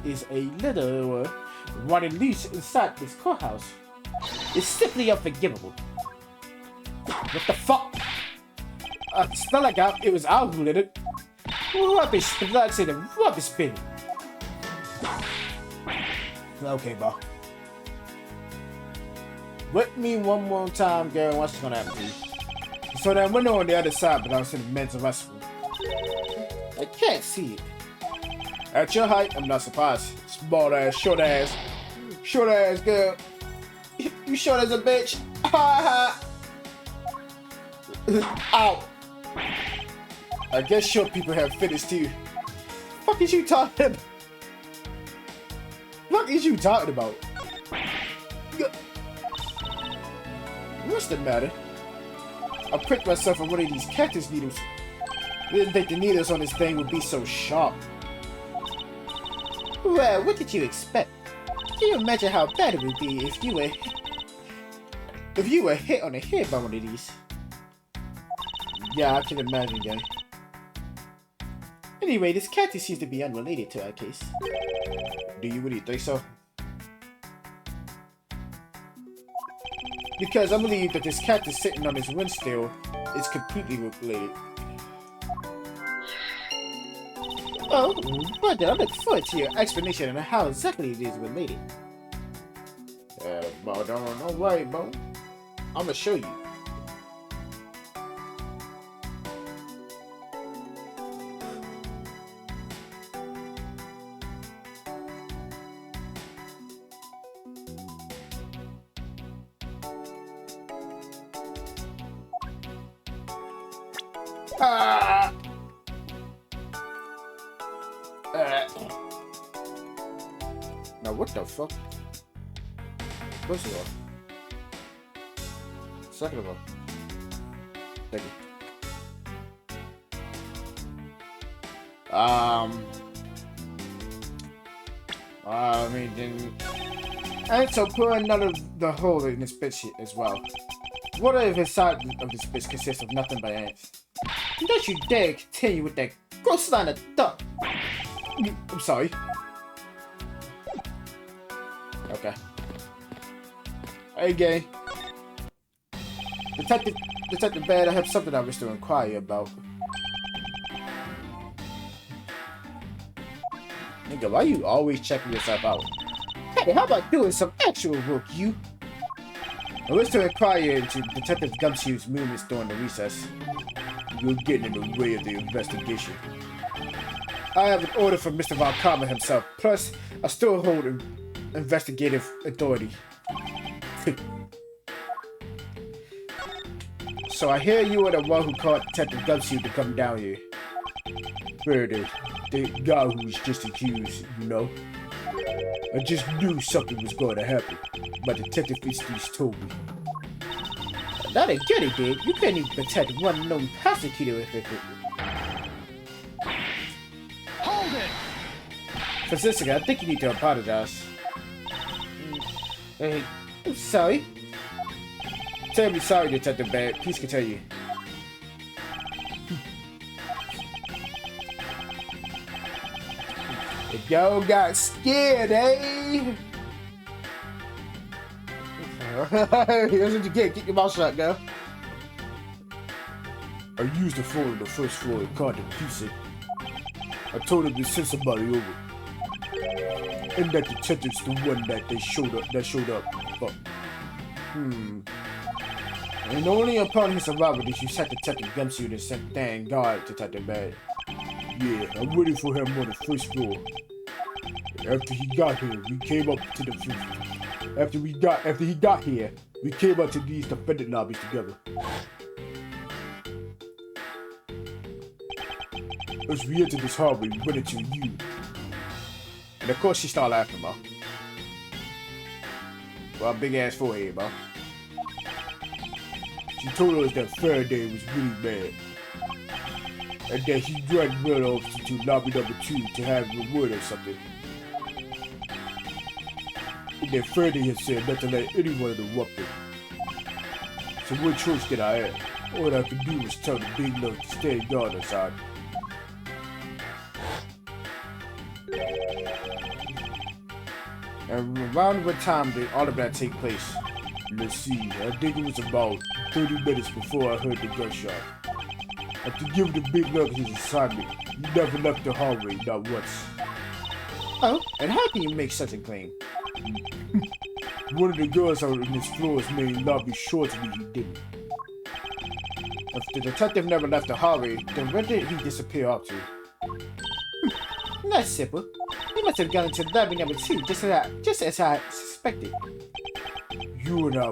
is a little running loose inside this courthouse is simply unforgivable. What the fuck? It's not like it was Al who did it. Rubbish plugs in a rubbish bin. Okay, bro. Whip me one more time, girl. What's gonna happen to you? So that window on the other side belongs to the men's restroom. I can't see it. At your height, I'm not surprised. Small ass, short ass girl. You short as a bitch. Ha ha. Ow. I guess short people have fitness too. Fuck is you talking about? What is you talking about? What's the matter? I pricked myself with one of these cactus needles. Didn't think the needles on this thing would be so sharp. Well, what did you expect? Can you imagine how bad it would be if you were hit on the head by one of these? Yeah, I can imagine, guy. Anyway, this cactus seems to be unrelated to our case. Do you really think so? Because I believe that this cactus sitting on this windstill is completely related. Oh, but I look forward to your explanation on how exactly it is related. But don't worry, bro. I'm gonna show you. Now what the fuck? First of all. Second of all. Thank you. I mean, then... And so put another the hole in this bitch shit as well. What if inside of this bitch consists of nothing but ants? Don't you dare continue with that gross line of thought. I'm sorry. Okay. Hey, gang. Detective Bad, I have something I wish to inquire about. Nigga, why you always checking yourself out? Hey, how about doing some actual work, you? I wish to inquire into Detective Gumshoe's movements during the recess. You're getting in the way of the investigation. I have an order from Mr. Von Karma himself, plus I still hold investigative authority. So I hear you are the one who called Detective Gumshoe to come down here. Further, the guy who was just accused, you know? I just knew something was going to happen. My detective instincts told me. Not a goody, dude. You couldn't even protect one known prosecutor with it. Hold it! Francisca, I think you need to apologize. Hey, I'm sorry. Terribly sorry, Detective Bad. Please continue. If y'all got scared, eh? Here's what you get. Keep your mouth shut, girl. I used the phone on the first floor and called the police. I told him to send somebody over. And that detective's the one that showed up. But, And only upon his arrival did you set Detective Gumshoe and send thank God Detective Bad. yeah, I'm waiting for him on the first floor. After he got here, we came up to the After he got here, we came up to these defendant lobbies together. As we entered this hallway, we went into you. And of course she started laughing, bro. Well, big ass forehead, bro. She told us that Faraday was really mad. And that he dragged Will off to lobby number 2 to have a word or something. And that Faraday had said not to let anyone interrupt him. So what choice did I have? All I could do was tell the big love to stay guard outside. And around what time did all of that take place? Let's see, I think it was about 30 minutes before I heard the gunshot. After giving the big love his assignment, he never left the hallway, not once. Oh, and how can you make such a claim? One of the girls out on this floor's main lobby showed to me he didn't. If the detective never left the hallway, then where did he disappear up to? That's simple. He must have gone into lobby number 2, just as I suspected. You and I,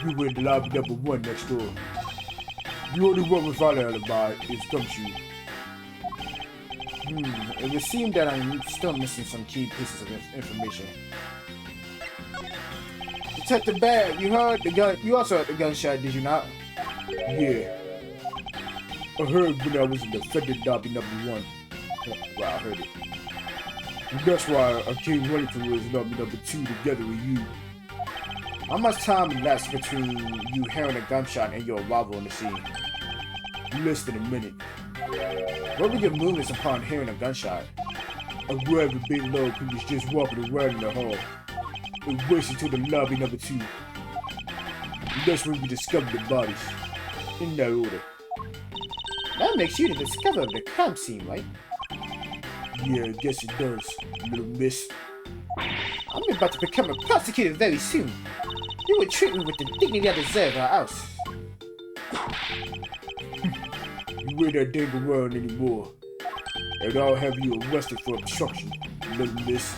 we were in the lobby number 1 next door. The only one without an alibi is Gumshoe. It would seem that I'm still missing some key pieces of information. Detective Bad, you also heard the gunshot, did you not? Yeah. I heard when I was in the defendant lobby number 1. Well, I heard it. And that's why I came running towards lobby number 2 together with you. How much time elapsed between you hearing a gunshot and your arrival on the scene? Less than a minute. What were your movements upon hearing a gunshot? I grabbed the big love who was just walking around in the hall and raced into the lobby number 2. And that's when we discovered the bodies. In that order. That makes you the discoverer of the crime scene, right? Yeah, I guess it does, little miss. I'm about to become a prosecutor very soon. You will treat me with the dignity I deserve or else. You ain't that dang around anymore. And I'll have you arrested for obstruction, little miss.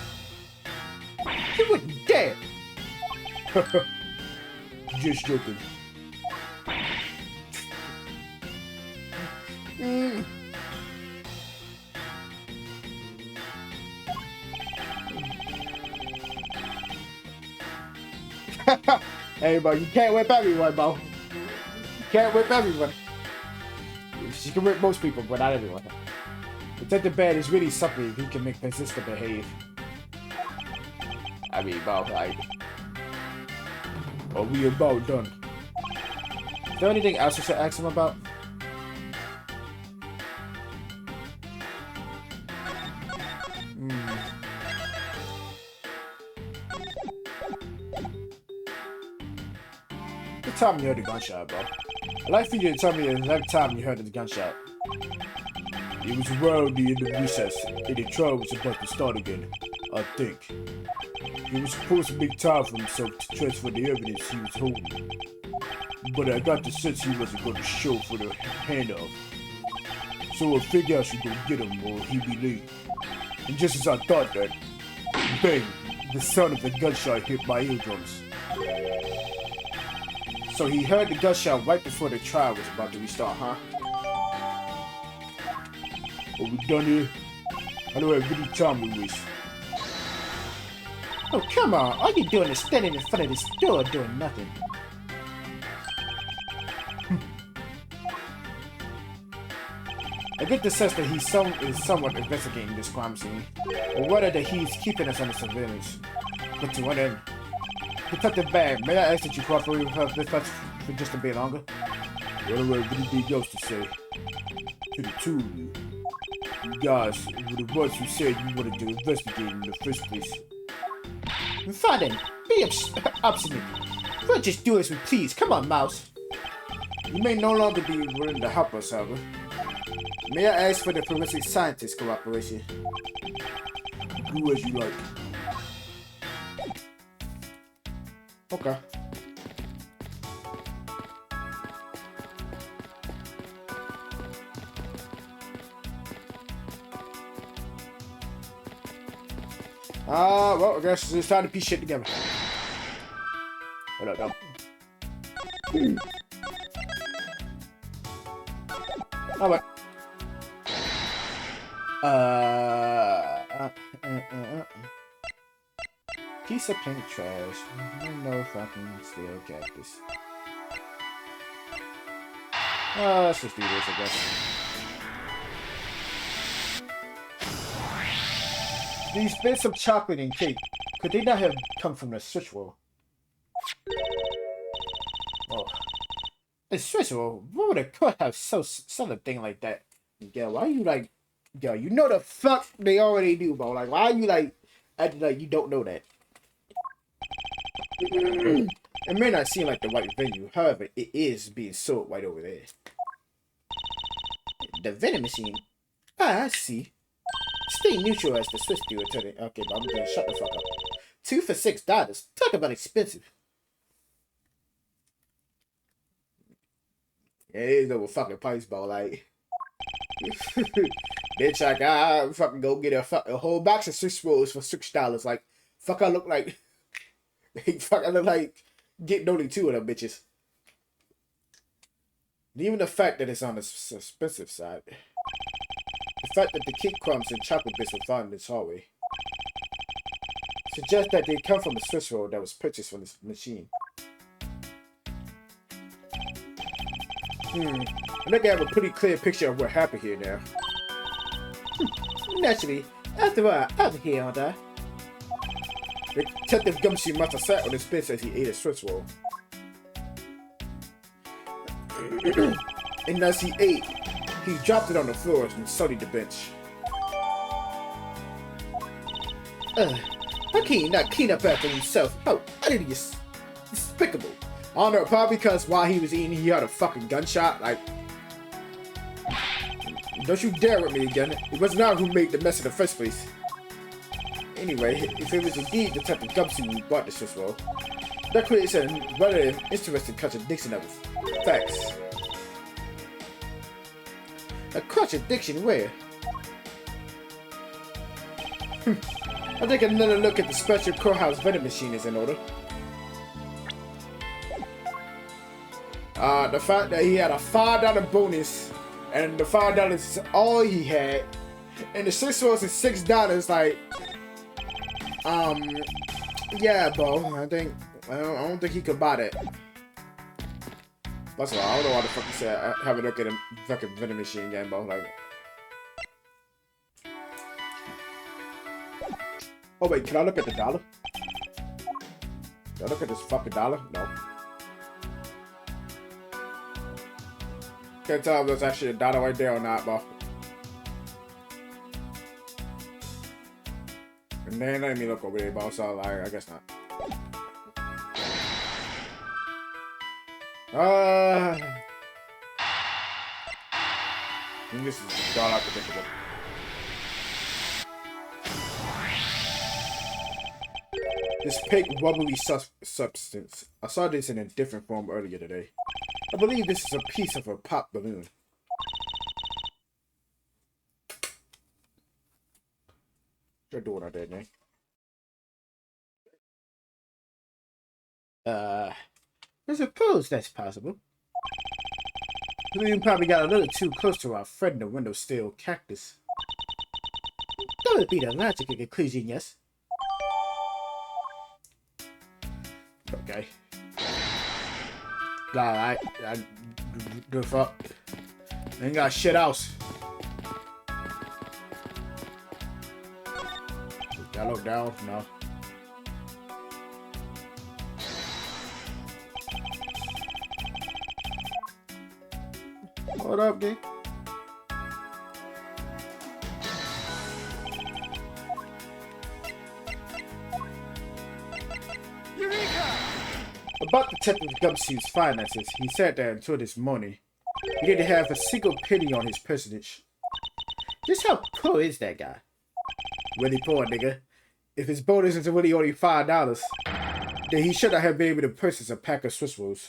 You wouldn't dare! Just joking. Hey, bro, you can't whip everyone, bro. You can't whip everyone. She can whip most people, but not everyone. Detective Bad is really something he can make Francisca behave. I mean, bro, like... Are we about done? Is there anything else you should ask him about? the time you heard the gunshot, bro? I'd like for you to tell me the exact time you heard the gunshot. It was around the end of recess, and the trial was about to start again, I think. He was supposed to make time for himself to transfer the evidence he was holding. But I got the sense he wasn't going to show for the handoff. So I figured I should go get him or he'd be late. And just as I thought that, bang, the sound of the gunshot hit my eardrums. So he heard the gunshot right before the trial was about to restart, huh? Are we done here? I don't have any time to waste. Oh, come on. All you're doing is standing in front of this door doing nothing. I get the sense that he's somewhat investigating this crime scene, or whether that he's keeping us under surveillance. But to what end? Detective Bang, may I ask that you cooperate with us for just a bit longer? I don't have anything else to say. To the two of you. You guys were the ones who said you wanted to investigate in the first place. Fine then, be obstinate. We'll just do as we please. Come on, Mouse. You may no longer be willing to help us, however. May I ask for the forensic scientist cooperation? Do as you like. Okay. Well, I guess it's time to piece shit together. Hold up, no. Alright. Piece of pink trash. No fucking steel cactus. Let's just do this, I guess. These bits of chocolate and cake, could they not have come from the switch roll? Oh. The switch roll? What would it could have some thing like that? Yeah, why are you like, yo, you know the fuck they already do, bro. Like, why are you like acting like you don't know that? It may not seem like the right venue, however, it is being sold right over there. The vending machine? Ah, I see. Stay neutral as the switch deal attendant. Okay, but I'm gonna shut the fuck up. 2 for $6. Talk about expensive. Yeah, it is no fucking price, bro. Like, bitch, like, I fucking go get a whole box of Swiss rolls for $6. Like, fuck, I look like, fuck, I look like getting only 2 of them bitches. And even the fact that it's on the expensive side. The fact that the cake crumbs and chocolate bits were found in this hallway suggests that they come from a Swiss roll that was purchased from this machine. I think I have a pretty clear picture of what happened here now. Naturally, after all, I'm here, aren't I? Detective Gumshoe must have sat on his bench as he ate a Swiss roll. And as he ate, he dropped it on the floor and studied the bench. How can you not clean up after himself? How utterly despicable. I don't know, probably because while he was eating, he heard a fucking gunshot. Like, don't you dare with me again. It was not who made the mess in the first place. Anyway, if it was indeed Detective Gumshoe who bought the Swiss roll, that creates a rather interesting contradiction of facts. A contradiction where? I think another look at the special courthouse vending machine is in order. The fact that he had a $5 bonus, and the $5 is all he had, and the Swiss rolls is $6. Like, yeah, bro. I don't think he could buy that. First of all, I don't know why the fuck he said have a look at a fucking vending machine again, bro. Like, oh wait, can I look at the dollar? Can I look at this fucking dollar? No. Can't tell if there's actually a dollar right there or not, bro. And then let me look over there, bro. So like, I guess not. I think this is all unpredictable. This pink wobbly substance. I saw this in a different form earlier today. I believe this is a piece of a pop balloon. What you doing out there, man? I suppose that's possible. We probably got a little too close to our friend the windowsill cactus. That would be the logical conclusion, yes. Okay. Alright, the fuck. Ain't got shit else. Gotta look down? No. What up, dude? About Detective Gumshoe's finances, he sat there until this morning. He didn't have a single penny on his personage. Just how poor is that guy? Really poor, nigga. If his bonus is really only $5, then he should not have been able to purchase a pack of Swiss rolls.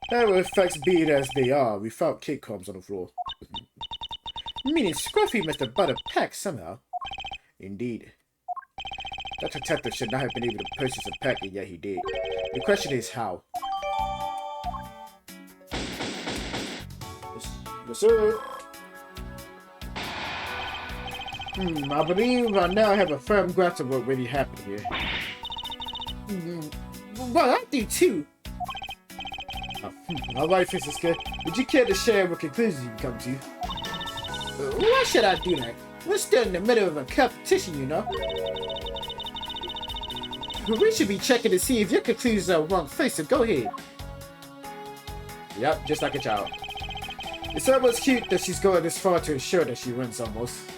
However, effects being as they are, we found cake crumbs on the floor. Meaning Scruffy must have bought a pack somehow. Indeed. That detective should not have been able to purchase a pack, and yet he did. The question is how. Yes, sir. I believe I now have a firm grasp of what really happened here. Well, I do too. Alright, Francisca, would you care to share what conclusions you can come to? Why should I do that? We're still in the middle of a competition, you know? We should be checking to see if your conclusions are wrong first, so go ahead. Yep, just like a child. It's almost cute that she's going this far to ensure that she wins almost.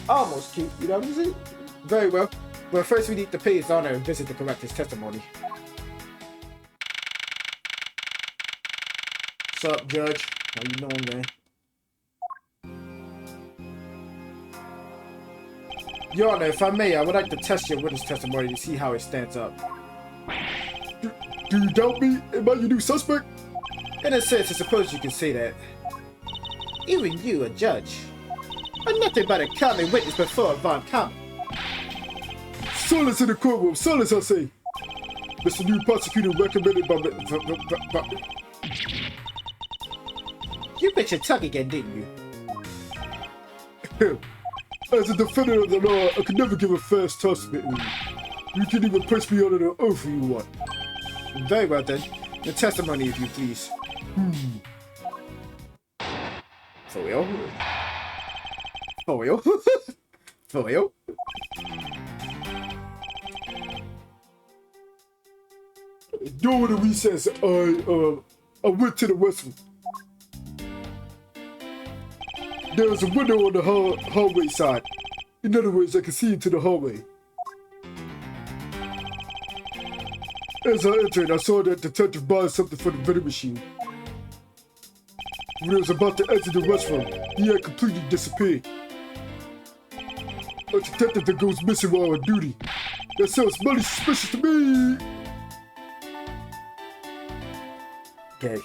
Almost cute, you know what I'm saying? Very well. But first we need to pay his honor and visit to correct his testimony. What's up, Judge? How you doing, man? Your Honor, if I may, I would like to test your witness testimony to see how it stands up. Do you doubt me? Am I your new suspect? In a sense, I suppose you can say that. Even you, a judge, are nothing but a common witness before a von Common. Silence in the courtroom. Silence, I say. Mr. New Prosecutor recommended by... You bit your tongue again, didn't you? As a defender of the law, I could never give a fast testimony. You can even place me under the oath if you want. Very well then. The testimony, if you please. For real? For real? For real? During the recess, I went to the restroom. There was a window on the hallway side. In other words, I could see into the hallway. As I entered, I saw that detective buying something for the vending machine. When I was about to exit the restroom, he had completely disappeared. A detective that goes missing while on duty. That sounds mighty suspicious to me. Gay.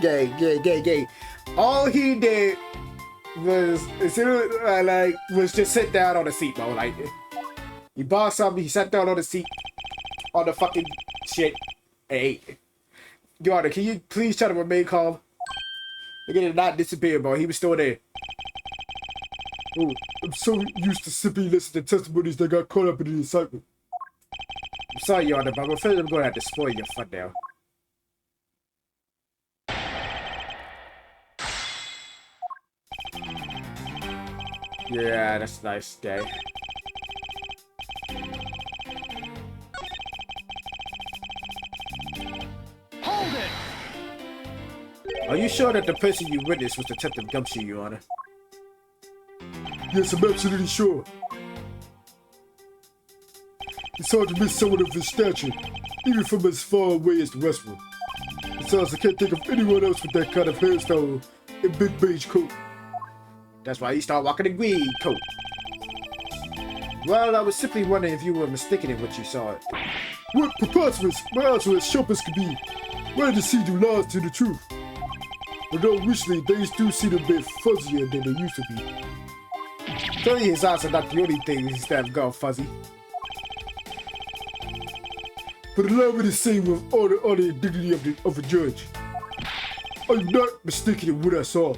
Gay. All he did was just sit down on the seat, bro. Like, he bought something, he sat down on the seat, on the fucking shit, and ate. Your Honor, can you please try to remain calm? The guy did not disappear, bro. He was still there. Oh, I'm so used to simply listening to testimonies that got caught up in the excitement. I'm sorry, Your Honor, but I'm afraid I'm going to have to spoil your fun now. Yeah, that's nice, guy. Hold it! Are you sure that the person you witnessed was Detective Gumshoe, Your Honor? Yes, I'm absolutely sure. It's hard to miss someone of his stature, even from as far away as the restroom. Besides, I can't think of anyone else with that kind of hairstyle and big beige coat. That's why you start walking in green coat. Well, I was simply wondering if you were mistaken in what you saw. What preposterous! My eyes are as sharp as could be. Ready to see through lies to the truth. Although recently, things do seem a bit fuzzier than they used to be. Tell you his eyes are not the only things that have gone fuzzy. But allow me to say with all the honor and dignity of a judge, I'm not mistaken in what I saw.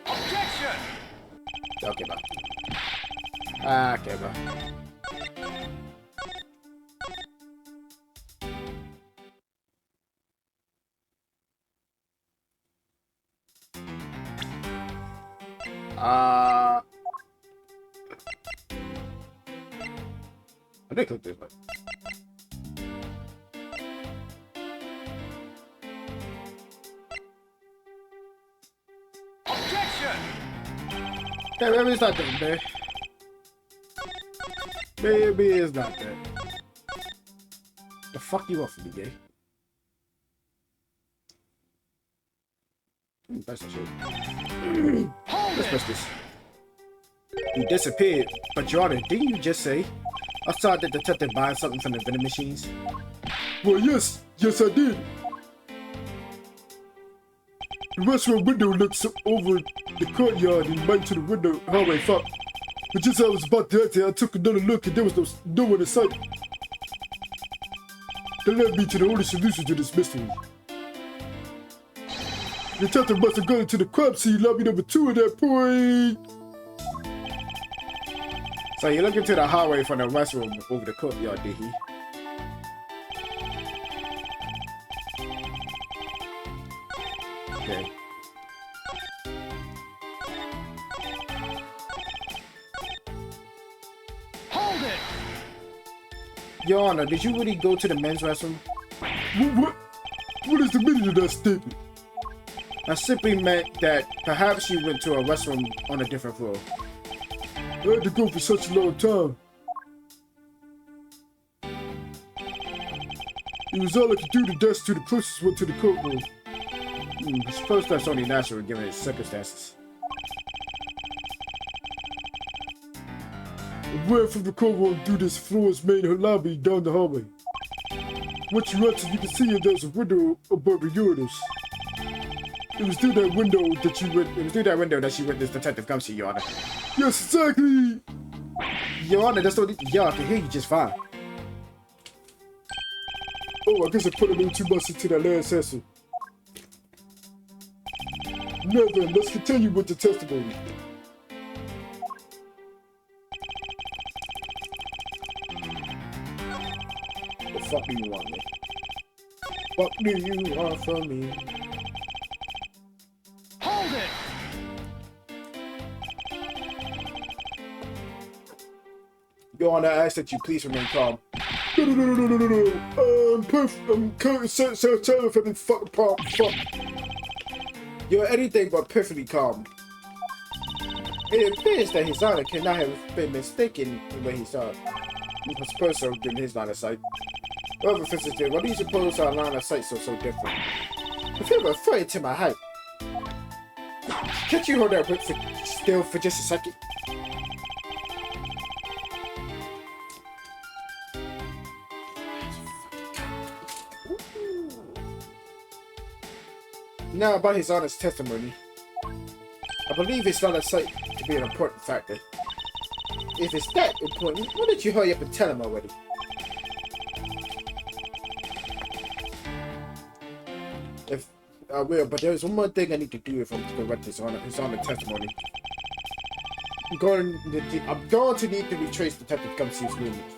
Objection! Okay, bro. Okay, bro. I did click this way. Objection! Okay, maybe it's not that, man. Maybe it's not that. The fuck you off of me, gay? That's not shit. Hold Let's it! press this. You disappeared, but Your Honor, didn't you just say I saw the detective buying something from the vending machines? Well, yes I did. The restaurant window looks over the courtyard and right to the window hallway front. But just as I was about to exit, I took another look and there was no one in sight. That led me to the only solution to this mystery. The detective must have gone into the crime scene lobby number 2 at that point. So you look into the hallway from the restroom over the courtyard, did he? Okay. Hold it! Your Honor, did you really go to the men's restroom? What is the meaning of that statement? I simply meant that perhaps you went to a restroom on a different floor. I had to go for such a long time. It was all I could do to dash to the closest one to the courtroom. I suppose that's only natural given its circumstances. I ran from the courtroom through this floor's main lobby down the hallway. Once you enter, you can see there's a window above the urinals. It was through that window that you went. It was through that window that she witnessed Detective come see, Your Honor. Yes, exactly! Your Honor, that's only. Yeah, I can hear you just fine. Oh, I guess I put a little too much into that last answer. Now then, let's continue with the testimony. What the fuck do you want, man? What do you want from me? Hold it! Your Honor, I ask that you please remain calm. No. I'm so if I'm fuck. You're anything but perfectly calm. It appears that His Honor cannot have been mistaken in what he saw. I suppose so, given his line of sight. However, Professor, why do you suppose our line of sight so different? I feel afraid to my height. Can't you hold that whip still for just a second? Now, about His Honor's testimony, I believe his line of sight to be an important factor. If it's that important, why don't you hurry up and tell him already? If I will, but there's one more thing I need to do if I'm to correct his honor testimony. I'm going to need to retrace Detective Gumsey's movements.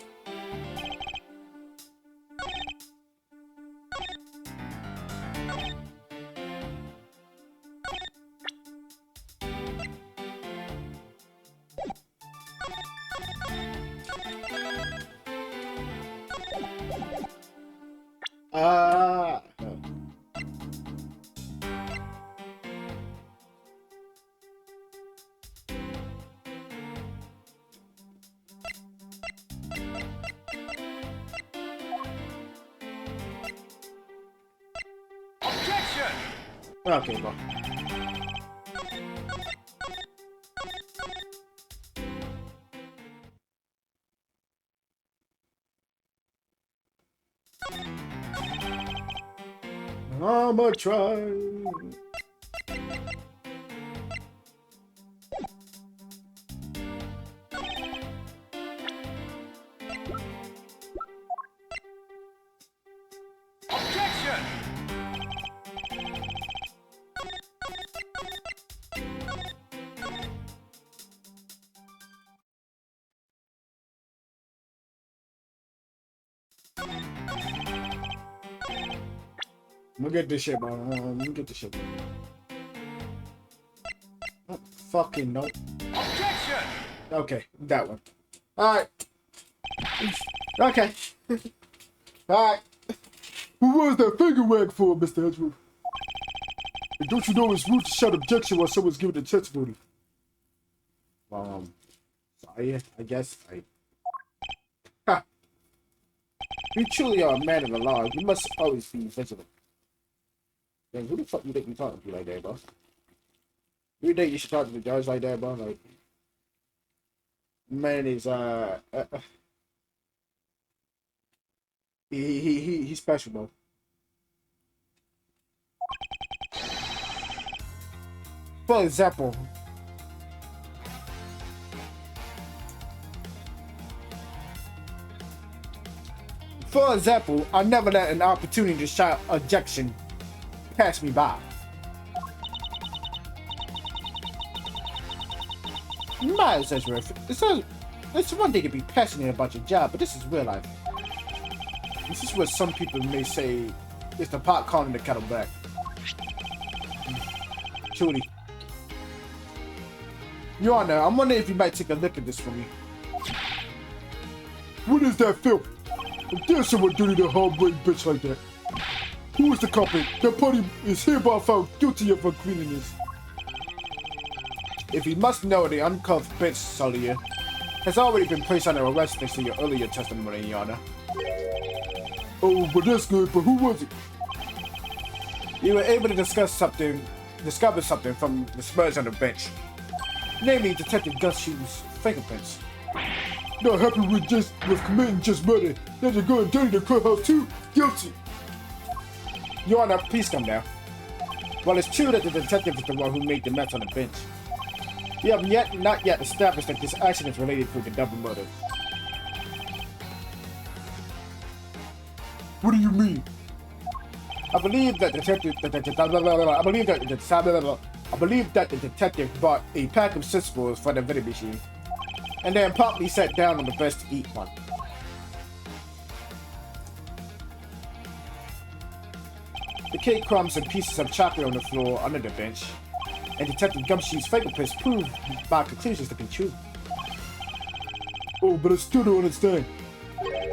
Uh, Objection! okay, bro. I'ma try. Objection! I'm gonna get this shit, bro. I'm gonna get this shit, bro. Oh, fucking no. Objection! Okay, that one. Alright. Okay. Alright. Who was that finger wag for, Mr. Edgewood? And don't you know it's rude to shout objection while someone's giving a testimony? Sorry, I guess Ha! You truly are a man of the law. You must always be vigilant. Dang, who the fuck you think you talking to like that, bro? You think you should talk to the judge like that, bro? Like, man is he's special, bro. For example, I never let an opportunity to shout objection pass me by. My says it's one thing to be passionate about your job, but this is real life. This is what some people may say is the pot calling the kettle black. Truly. Your Honor, I'm wondering if you might take a look at this for me. What is that filth? How dare someone dirty the hard-brained bitch like that? Who is the culprit? That party is hereby found guilty of uncleanliness. If you must know, the uncuffed bitch, Sullier, has already been placed under arrest thanks to your earlier testimony, Your Honor. Oh, but that's good, but who was it? You were able to discover something from the smudge on the bench. Namely, Detective Gunshoe's fingerprints. Not happy with committing just murder. Now you're going dirty the courthouse too? Guilty. Your Honor, please come down. While it's true that the detective is the one who made the mess on the bench, we have not yet established that this action is related to the double murder. What do you mean? I believe that the detective bought a pack of Sisbles for the vending machine, and then promptly sat down on the bench to eat one. The cake crumbs and pieces of chocolate on the floor under the bench, and Detective Gumshoe's fingerprints proved my conclusions to be true. Oh, but I still don't understand.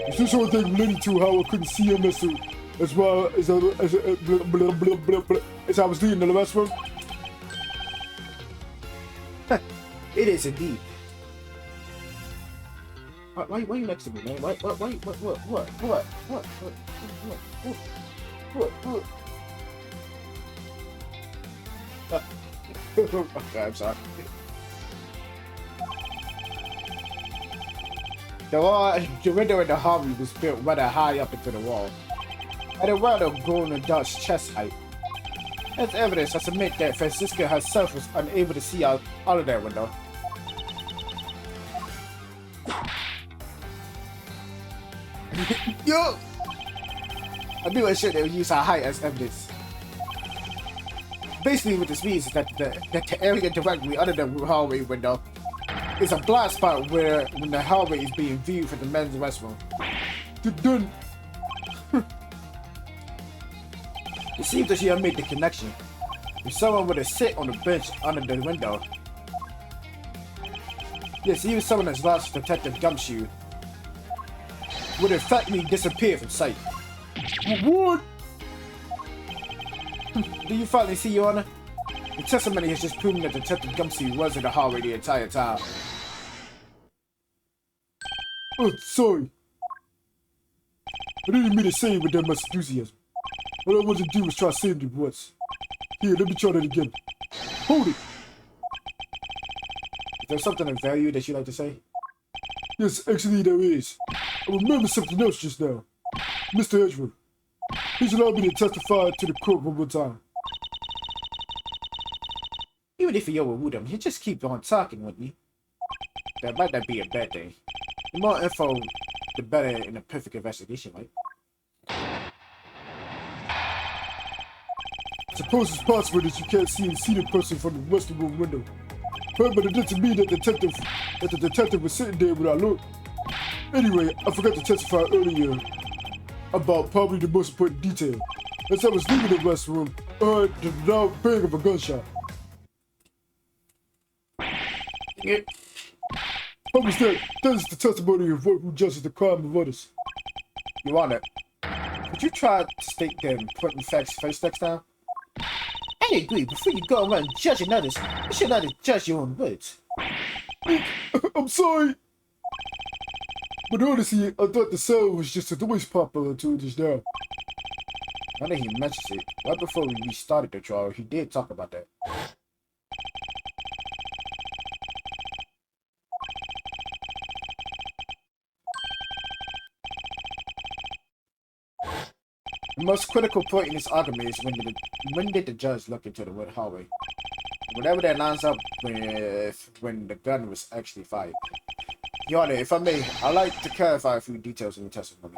Is this whole thing related to how I couldn't see him as well as I was leaving the restroom? It is indeed. Why you next to me, man? What? Okay, I'm sorry. The window in the hallway was built rather high up into the wall, at a rather grown adult's chest height. As evidence, I submit that Francisca herself was unable to see out of that window. Yo! I knew I shouldn't use her height as evidence. Basically, what this means is that the area directly under the hallway window is a blind spot when the hallway is being viewed from the men's restroom. Done. It seems that she had made the connection. If someone were to sit on the bench under the window, yes, even someone as large as Detective Gumshoe would effectively disappear from sight. What? Do you finally see, Your Honor? The testimony has just proven that Detective Gumsy was in the hallway the entire time. Oh, sorry. I didn't mean to say it with that much enthusiasm. All I wanted to do was try saving you once. Here, let me try that again. Hold it! Is there something of value that you'd like to say? Yes, actually there is. I remember something else just now. Mr. Edgeworth, please allow me to testify to the court one more time. Even if you're with him, you just keep on talking with me. That might not be a bad thing. The more info, the better in a perfect investigation, right? Suppose it's possible that you can't see a seated person from the western room window. But it didn't mean that the detective was sitting there without look. Anyway, I forgot to testify earlier about probably the most important detail. As I was leaving the restroom, I heard the loud bang of a gunshot. Yep. How was that? That is the testimony of one who judges the crime of others. Your Honor, could you try to state the important facts first next time? I agree. Before you go around judging others, you should not judge your own words. I'm sorry. But honestly, I thought the sound was just a noise popular to just now. Now that he mentions it, right before we restarted the trial, he did talk about that. The most critical point in this argument is when did the judge look into the wood hallway? Whatever that lines up with when the gun was actually fired. Your Honor, if I may, I'd like to clarify a few details in the testimony.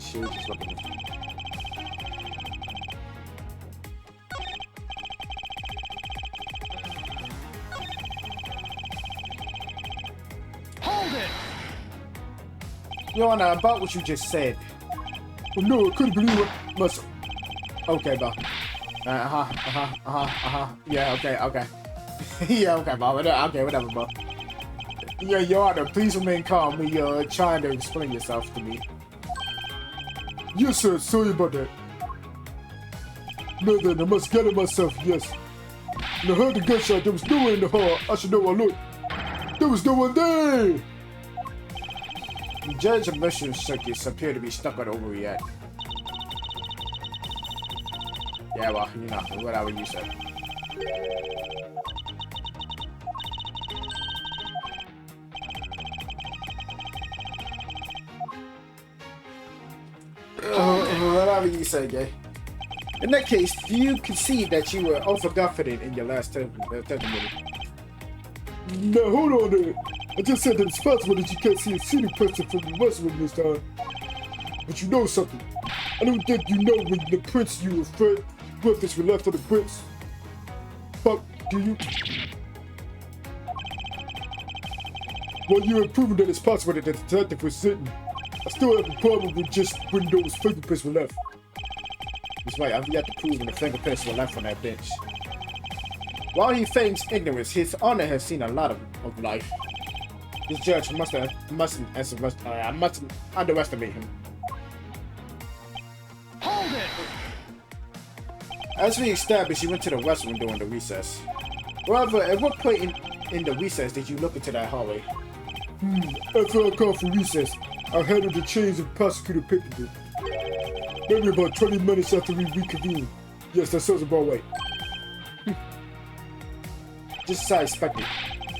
She was just looking at me. Your Honor, about what you just said. Oh no, I couldn't believe it myself. Okay, bro. Yeah, okay. Yeah, okay, bro. Okay, whatever, bro. Yeah, Your Honor, please remain calm when you're trying to explain yourself to me. Yes, sir, sorry about that. No, then, I must gather myself, yes. When I heard the gunshot, there was no one in the hall. I should know I looked. There was no one there! The judge's emotional circuits appear to be stuck on overreact. Yeah, well, you know, whatever you said. Whatever you say, Jay. In that case, do you concede that you were overconfident in your last testimony? Now, hold on there. I just said that it's possible that you can't see a seated person from the restroom this time. But you know something. I don't think you know when the prints you referred with were left on the prints. Fuck, do you? Well, you're proving that it's possible that the detective was sitting. I still have a problem with just when those fingerprints were left. That's right, I've yet to prove when the fingerprints were left on that bench. While he feigns ignorance, his honor has seen a lot of life. This judge mustn't underestimate him. Hold it! As we established, you went to the restroom during the recess. However, at what point in the recess did you look into that hallway? After I called for recess, I handled the change of prosecutor paperwork. Maybe about 20 minutes after we reconvened. Yes, that sounds about right. Just as I expected.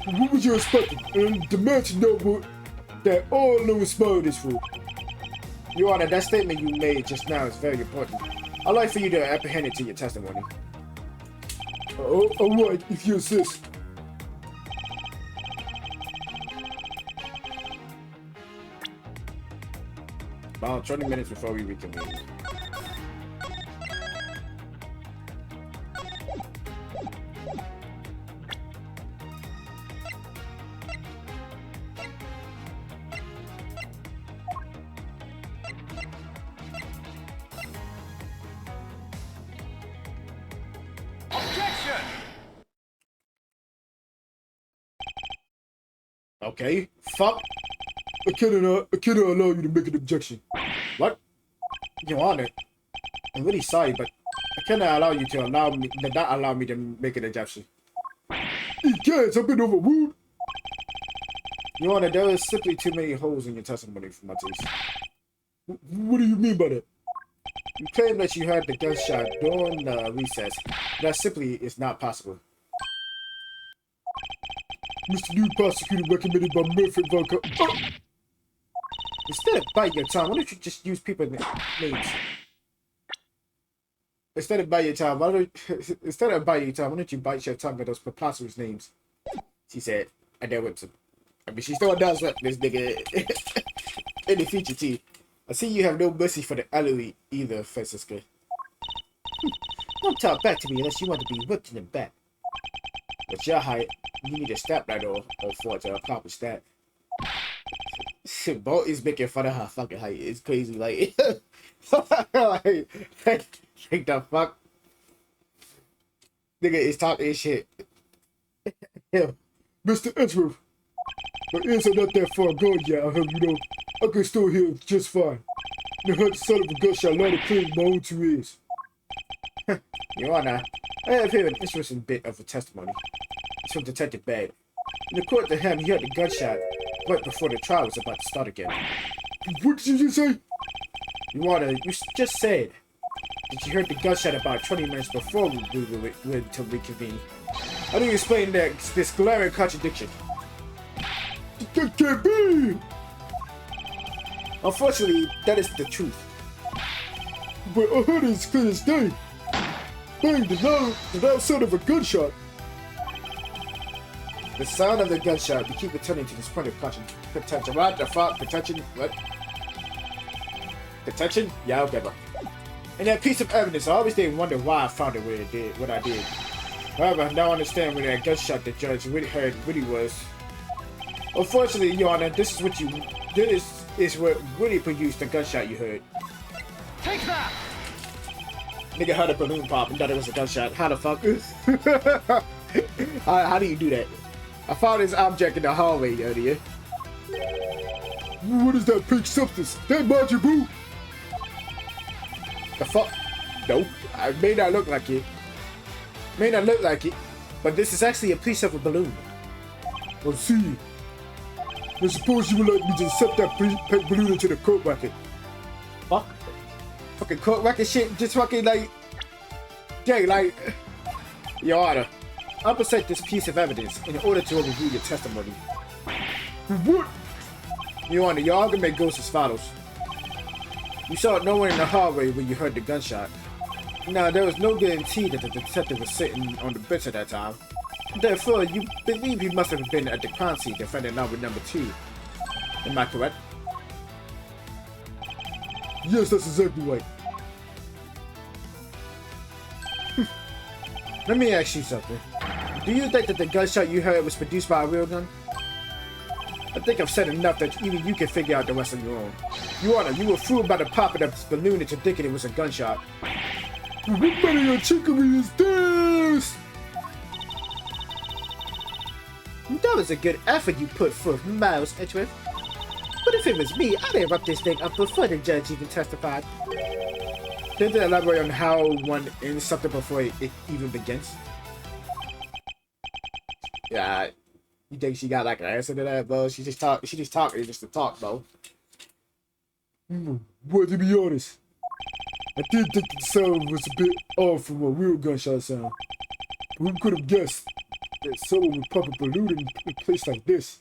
What was you expecting? And demand to know what that all Louis Smiled is for. Your Honor, that statement you made just now is very important. I'd like for you to apprehend it to your testimony. Alright, if you insist. About 20 minutes before we reconvene. Okay, fuck. I cannot allow you to make an objection. What? Your Honor, I'm really sorry, but I cannot allow you to not allow me to make an objection. Eat cats, I've been overruled. Your Honor, there is simply too many holes in your testimony for my taste. What do you mean by that? You claim that you heard the gunshot during the recess. That simply is not possible. Mr. New Prosecutor recommended by Murphy Vodka. Instead of biting your tongue, why don't you just use people's names? Instead of biting your tongue, why don't you bite your tongue at those preposterous names? She said, and then went to. I mean, she still does what this nigga in the future too. I see you have no mercy for the elderly either, Francisca. Don't talk back to me unless you want to be whipped in the back. With your height, you need a step ladder or four to accomplish that. Bo is making fun of her fucking height. It's crazy, like, like the fuck, nigga is talking shit. Mr. Edgeworth, my ears are not that far gone yet. I hope you know I can still hear just fine. I heard the sound of a gunshot loud and clear in my own 2 ears. Your Honor, I have here an interesting bit of a testimony. It's from Detective Bag. In according to him, he heard the gunshot right before the trial was about to start again. What did you just say? Your Honor, you just said that you heard the gunshot about 20 minutes before we went to reconvene. How do you explain this glaring contradiction? That can't be! Unfortunately, that is the truth. But I heard it as clear as day. Bang, the loud sound of a gunshot. The sound of the gunshot, you keep returning to this point of contention. What the fuck? Contention? What? Contention? Yeah, whatever. And that piece of evidence, I always did wonder why I found it where it did, what I did. However, I now understand where that gunshot the judge really was. Unfortunately, Your Honor, this is what really produced the gunshot you heard. Take that! Nigga heard a balloon pop and thought it was a gunshot. How the fuck? How do you do that? I found this object in the hallway earlier. What is that pink substance? That Majin Buu? The fuck? Nope. It may not look like it. But this is actually a piece of a balloon. I see. I suppose you would like me to accept that pink balloon into the coat racket. Fuck. Fucking coat racket shit. Just fucking like. Jay, like. Your Honor, I'll present this piece of evidence in order to overrule your testimony. What? Your Honor, your argument goes as follows. You saw no one in the hallway when you heard the gunshot. Now, there was no guarantee that the detective was sitting on the bench at that time. Therefore, you believe he must have been at the crime scene defending number 2. Am I correct? Yes, that's exactly right. Let me ask you something. Do you think that the gunshot you heard was produced by a real gun? I think I've said enough that even you can figure out the rest on your own. Your Honor, you were fooled by the popping of this balloon into thinking it was a gunshot. What kind of trickery is this? That was a good effort you put forth, Miles Edgeworth. But if it was me, I'd have wrapped this thing up before the judge even testified. Didn't they elaborate on how one ends something before it even begins? Yeah, you think she got like an answer to that, bro? She just talking just to talk, bro. Well, to be honest, I did think the sound was a bit off from a real gunshot sound. But who could have guessed that someone would pop a balloon in a place like this?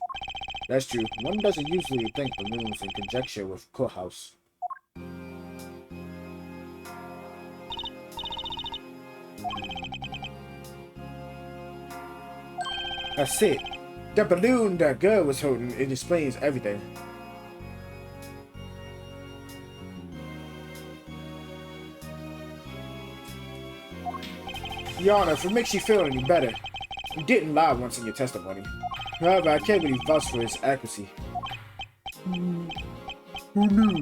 That's true. One doesn't usually think balloons in conjunction with courthouse. That's it. The balloon that girl was holding, it explains everything. Your Honor, if it makes you feel any better, you didn't lie once in your testimony. However, I can't really vouch for its accuracy. Who knew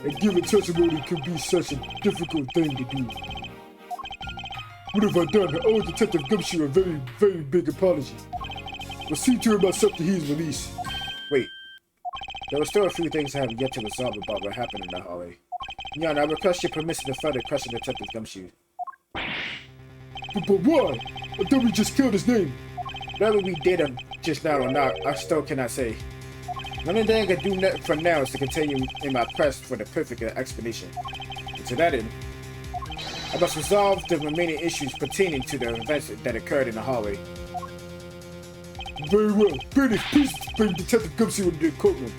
that giving testimony could be such a difficult thing to do? What have I done? I owe Detective Gumshoe a very, very big apology. I'll see to it myself that he's released. There were still a few things I have yet to resolve about what happened in the hallway. Your Honor, I request your permission to further question Detective Gumshoe. But why? I thought we just killed his name. Whether we did him just now or not, I still cannot say. The only thing I can do for now is to continue in my quest for the perfect explanation. And to that end, I must resolve the remaining issues pertaining to the events that occurred in the hallway. Very well. British, please bring Detective Gumshoe into the courtroom.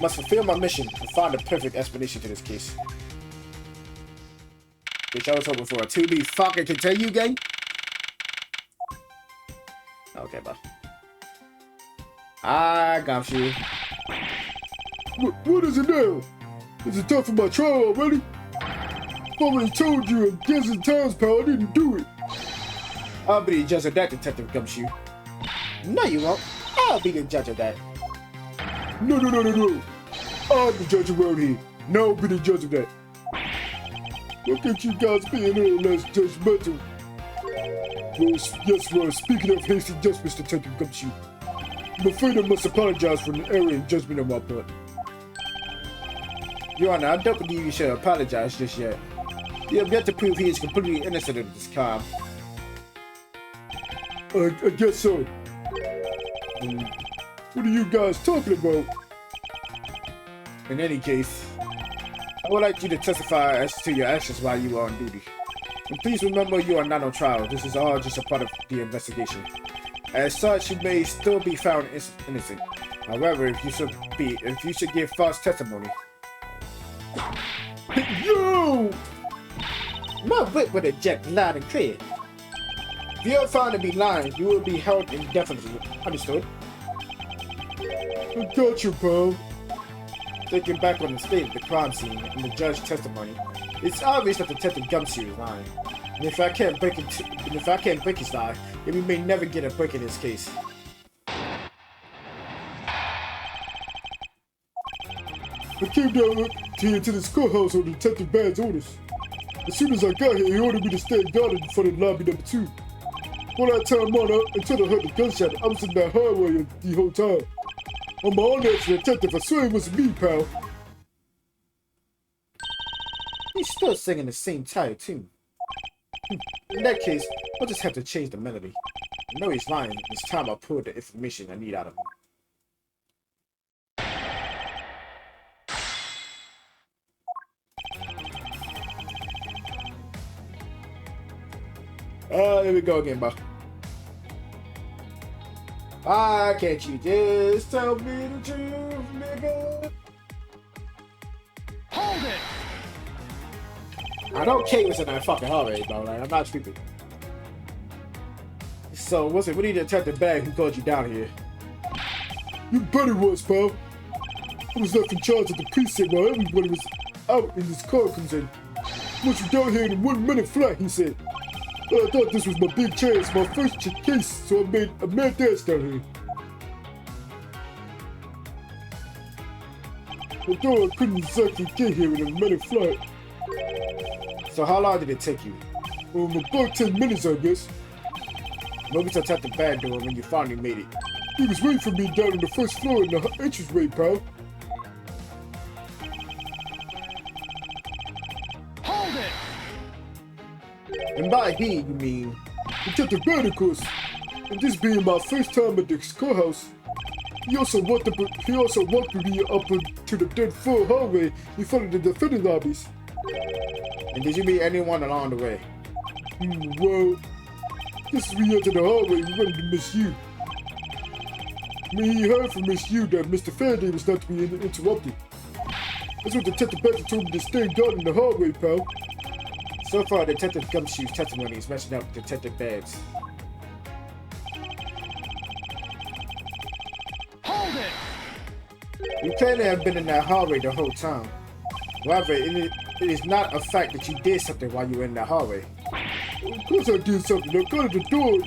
Must fulfill my mission and find the perfect explanation to this case. Which I was hoping for a 2B fucking continue game. Okay, bro. I got you. What is it now? Is it time for my trial already? I already told you a dozen times, pal, I didn't do it. I'll be the judge of that, Detective Gumshoe. No, you won't. I'll be the judge of that. No. I'm the judge around here. Now I'll be the judge of that. Why can't you guys be a little less judgmental? Well, speaking of hasty judgments, Detective Gumshoe, I'm afraid I must apologize for an error in judgment on my part. Your Honor, I don't believe you should apologize just yet. You have yet to prove he is completely innocent of this crime. I guess so. What are you guys talking about? In any case, I would like you to testify as to your actions while you are on duty. And please remember you are not on trial. This is all just a part of the investigation. As such, you may still be found innocent. However, if you should give false testimony. Yo! My whip would eject loud and clear. If you are found to be lying, you will be held indefinitely. Understood? I got you, pal. Thinking back on the state of the crime scene and the judge's testimony, it's obvious that Detective Gumshoe is lying. And if I can't break his lie, then we may never get a break in this case. I came down here to this courthouse on Detective Bad's orders. As soon as I got here, he ordered me to stay guarded in front of lobby number 2. All that time on, until I heard the gunshot, I was in that hallway the whole time. I'm my own actual detective, I swear it was me, pal. He's still singing the same tired tune. In that case, I'll just have to change the melody. I know he's lying. It's time I pull the information I need out of him. Here we go again, bro. Why can't you just tell me the truth, nigga? Hold it! I know Kate was in that fucking hallway, bro. Like, I'm not stupid. So, what do you Detective Bag who called you down here? You bet it was, pal. I was left in charge of the precinct while everybody was out in this car comes in. Want you down here in 1 minute flat, he said. I thought this was my big chance, my first case, so I made a mad dance down here. Although I couldn't exactly get here in a minute flat. So how long did it take you? About 10 minutes, I guess. Maybe to tap the back door when you finally made it. He was waiting for me down on the first floor in the entranceway, pal. Hold it! And by he, you mean? Detective Bad, of course. And this being my first time at the courthouse, he also walked with me up to the third floor hallway in front of the defendant lobbies. And did you meet anyone along the way? Well, just as we entered the hallway, we run into Miss Yu. He heard from Miss Yu that Mr. Faraday was not to be interrupted. That's what Detective Badger told me to stay guard in the hallway, pal. So far, Detective Gumshoe's testimony is matching up with Detective Bad's. Hold it! You claim to have been in that hallway the whole time. However, it is not a fact that you did something while you were in that hallway. Of course I did something. I guarded the door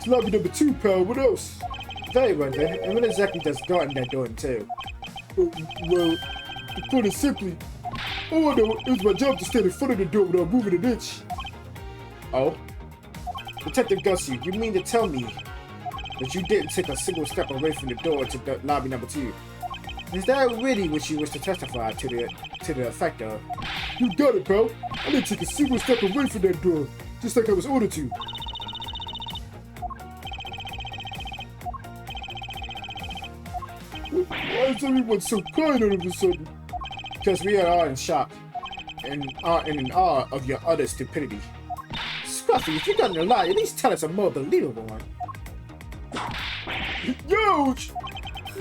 to lobby number 2, pal. What else? Very well then, and what exactly does guarding that door entail? Well, to put it simply, all I know it was my job to stand in front of the door without moving an inch. Oh? Detective Gumshoe, you mean to tell me that you didn't take a single step away from the door to the lobby number 2? Is that really what you wish to testify to the effect of? You got it, pal. I didn't take a single step away from that door, just like I was ordered to. Why is everyone so quiet all of a sudden? Because we are all in shock and are in awe of your utter stupidity. Scruffy, if you're gonna lie, at least tell us a more believable one. Ouch!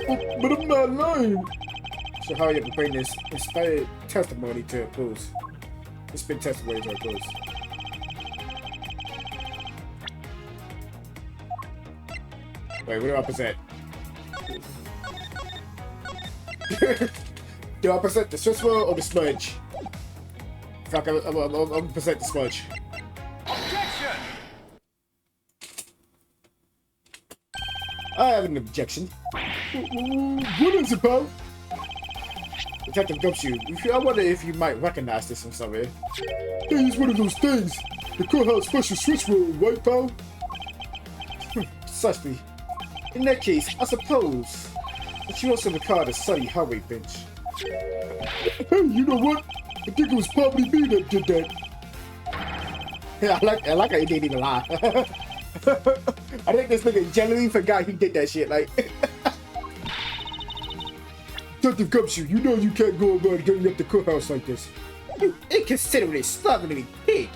But I'm not lying. So hurry up and bring this inspired testimony to a close. It's been testimony to a close. Wait, what do I present? Do I present the Swiss roll or the smudge? Fuck, I'm gonna present the smudge. Objection! I have an objection. What is it, pal? Detective Gumshoe, I wonder if you might recognize this from somewhere. Hey, it's one of those things. The courthouse special switch roll, right, pal? Precisely. In that case, I suppose that you also recall the Sunny Highway bench. Hey, you know what? I think it was probably me that did that. Yeah, I like how he didn't even lie. I think this nigga genuinely forgot he did that shit. Like, Detective Gumshoe, you know you can't go around getting up the courthouse like this. you inconsiderate, slovenly pig.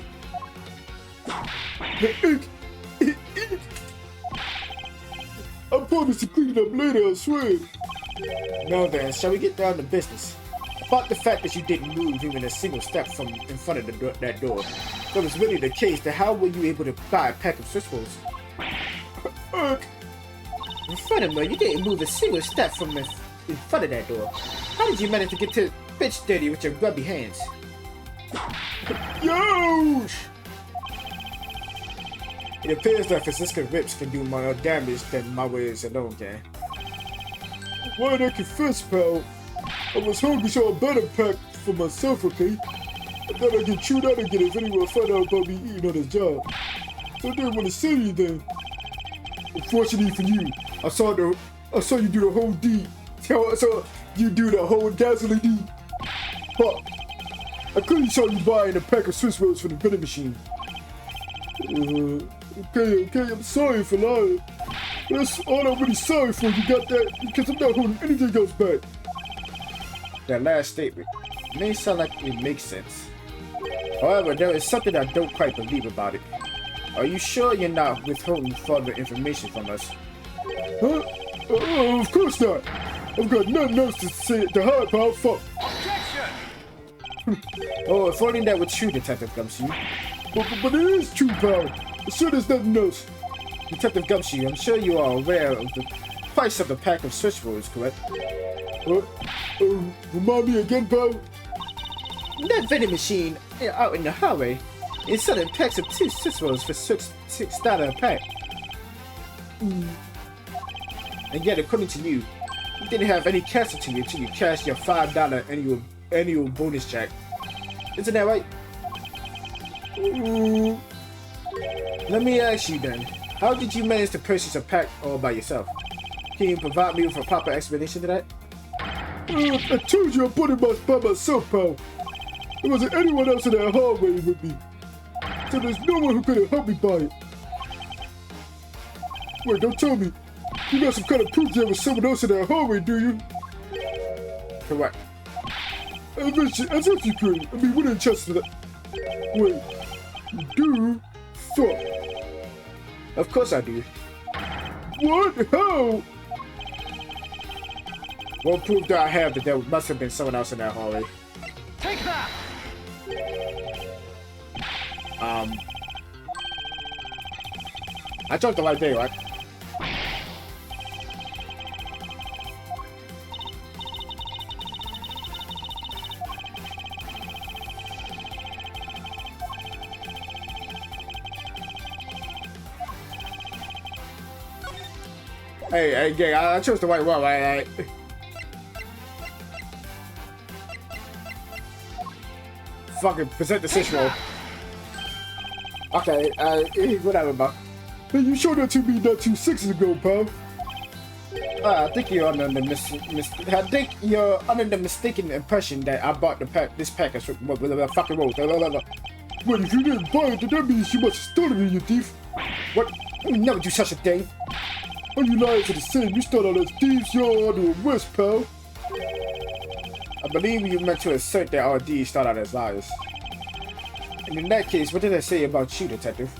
I promise to clean it up later, I swear. Now then, shall we get down to business? About the fact that you didn't move even a single step from in front of that door. That was really the case, then how were you able to buy a pack of Swiss rolls? Furthermore, you didn't move a single step from in front of that door. How did you manage to get to bitch dirty with your grubby hands? Yo! It appears that Francisco Rips can do more damage than my words alone can. Why'd I confess, pal? I was hungry, so I better pack for myself, okay? I thought I'd get chewed out again if anyone found out about me eating on his job. So I didn't want to say anything. Unfortunately for you, I saw you do the whole deed. So you do the whole dazzling deed. But I couldn't show you buying a pack of Swiss rolls from the vending machine. Okay, I'm sorry for lying. That's all I'm really sorry for. You got that? Because I'm not holding anything else back. That last statement may sound like it makes sense. However, there is something I don't quite believe about it. Are you sure you're not withholding further information from us? Huh? Of course not. I've got nothing else to say to hide, pal. Fuck. Objection! Oh, if only that were true, Detective Gumshoe. But it is true, pal. I'm sure there's nothing else. Detective Gumshoe, I'm sure you are aware of the price of the pack of Swiss rolls, correct? Remind me again, pal? That vending machine out in the highway is selling packs of 2 Swiss rolls for $6 a pack. And yet, according to you, you didn't have any cash to you until you cashed your $5 annual bonus check. Isn't that right? Let me ask you then, how did you manage to purchase a pack all by yourself? Can you provide me with a proper explanation to that? I told you I put it by myself, pal. There wasn't anyone else in that hallway with me. So there's no one who could have helped me buy it. Wait, don't tell me. You got some kind of proof there was someone else in that hallway, do you? Correct. As if you could. I mean, we didn't trust that. Wait. You do? Fuck. Of course I do. What? How? What proof do I have that there must have been someone else in that hallway? Take that! I jumped the right day, right? Hey, gang, I chose the right one, right? Fucking present the Swiss roll. Okay, whatever, bro. Hey, you showed that to me not 2 6s ago, pal. I think you're under the mistaken impression that I bought this package with a fucking roll. Well, if you didn't buy it, then that means you must have stolen it, you thief. What? You would never do such a thing. All you liars are the same. You start out as thieves, you're under arrest, pal. I believe you meant to assert that our deeds start out as liars. And in that case, what did I say about you, detective?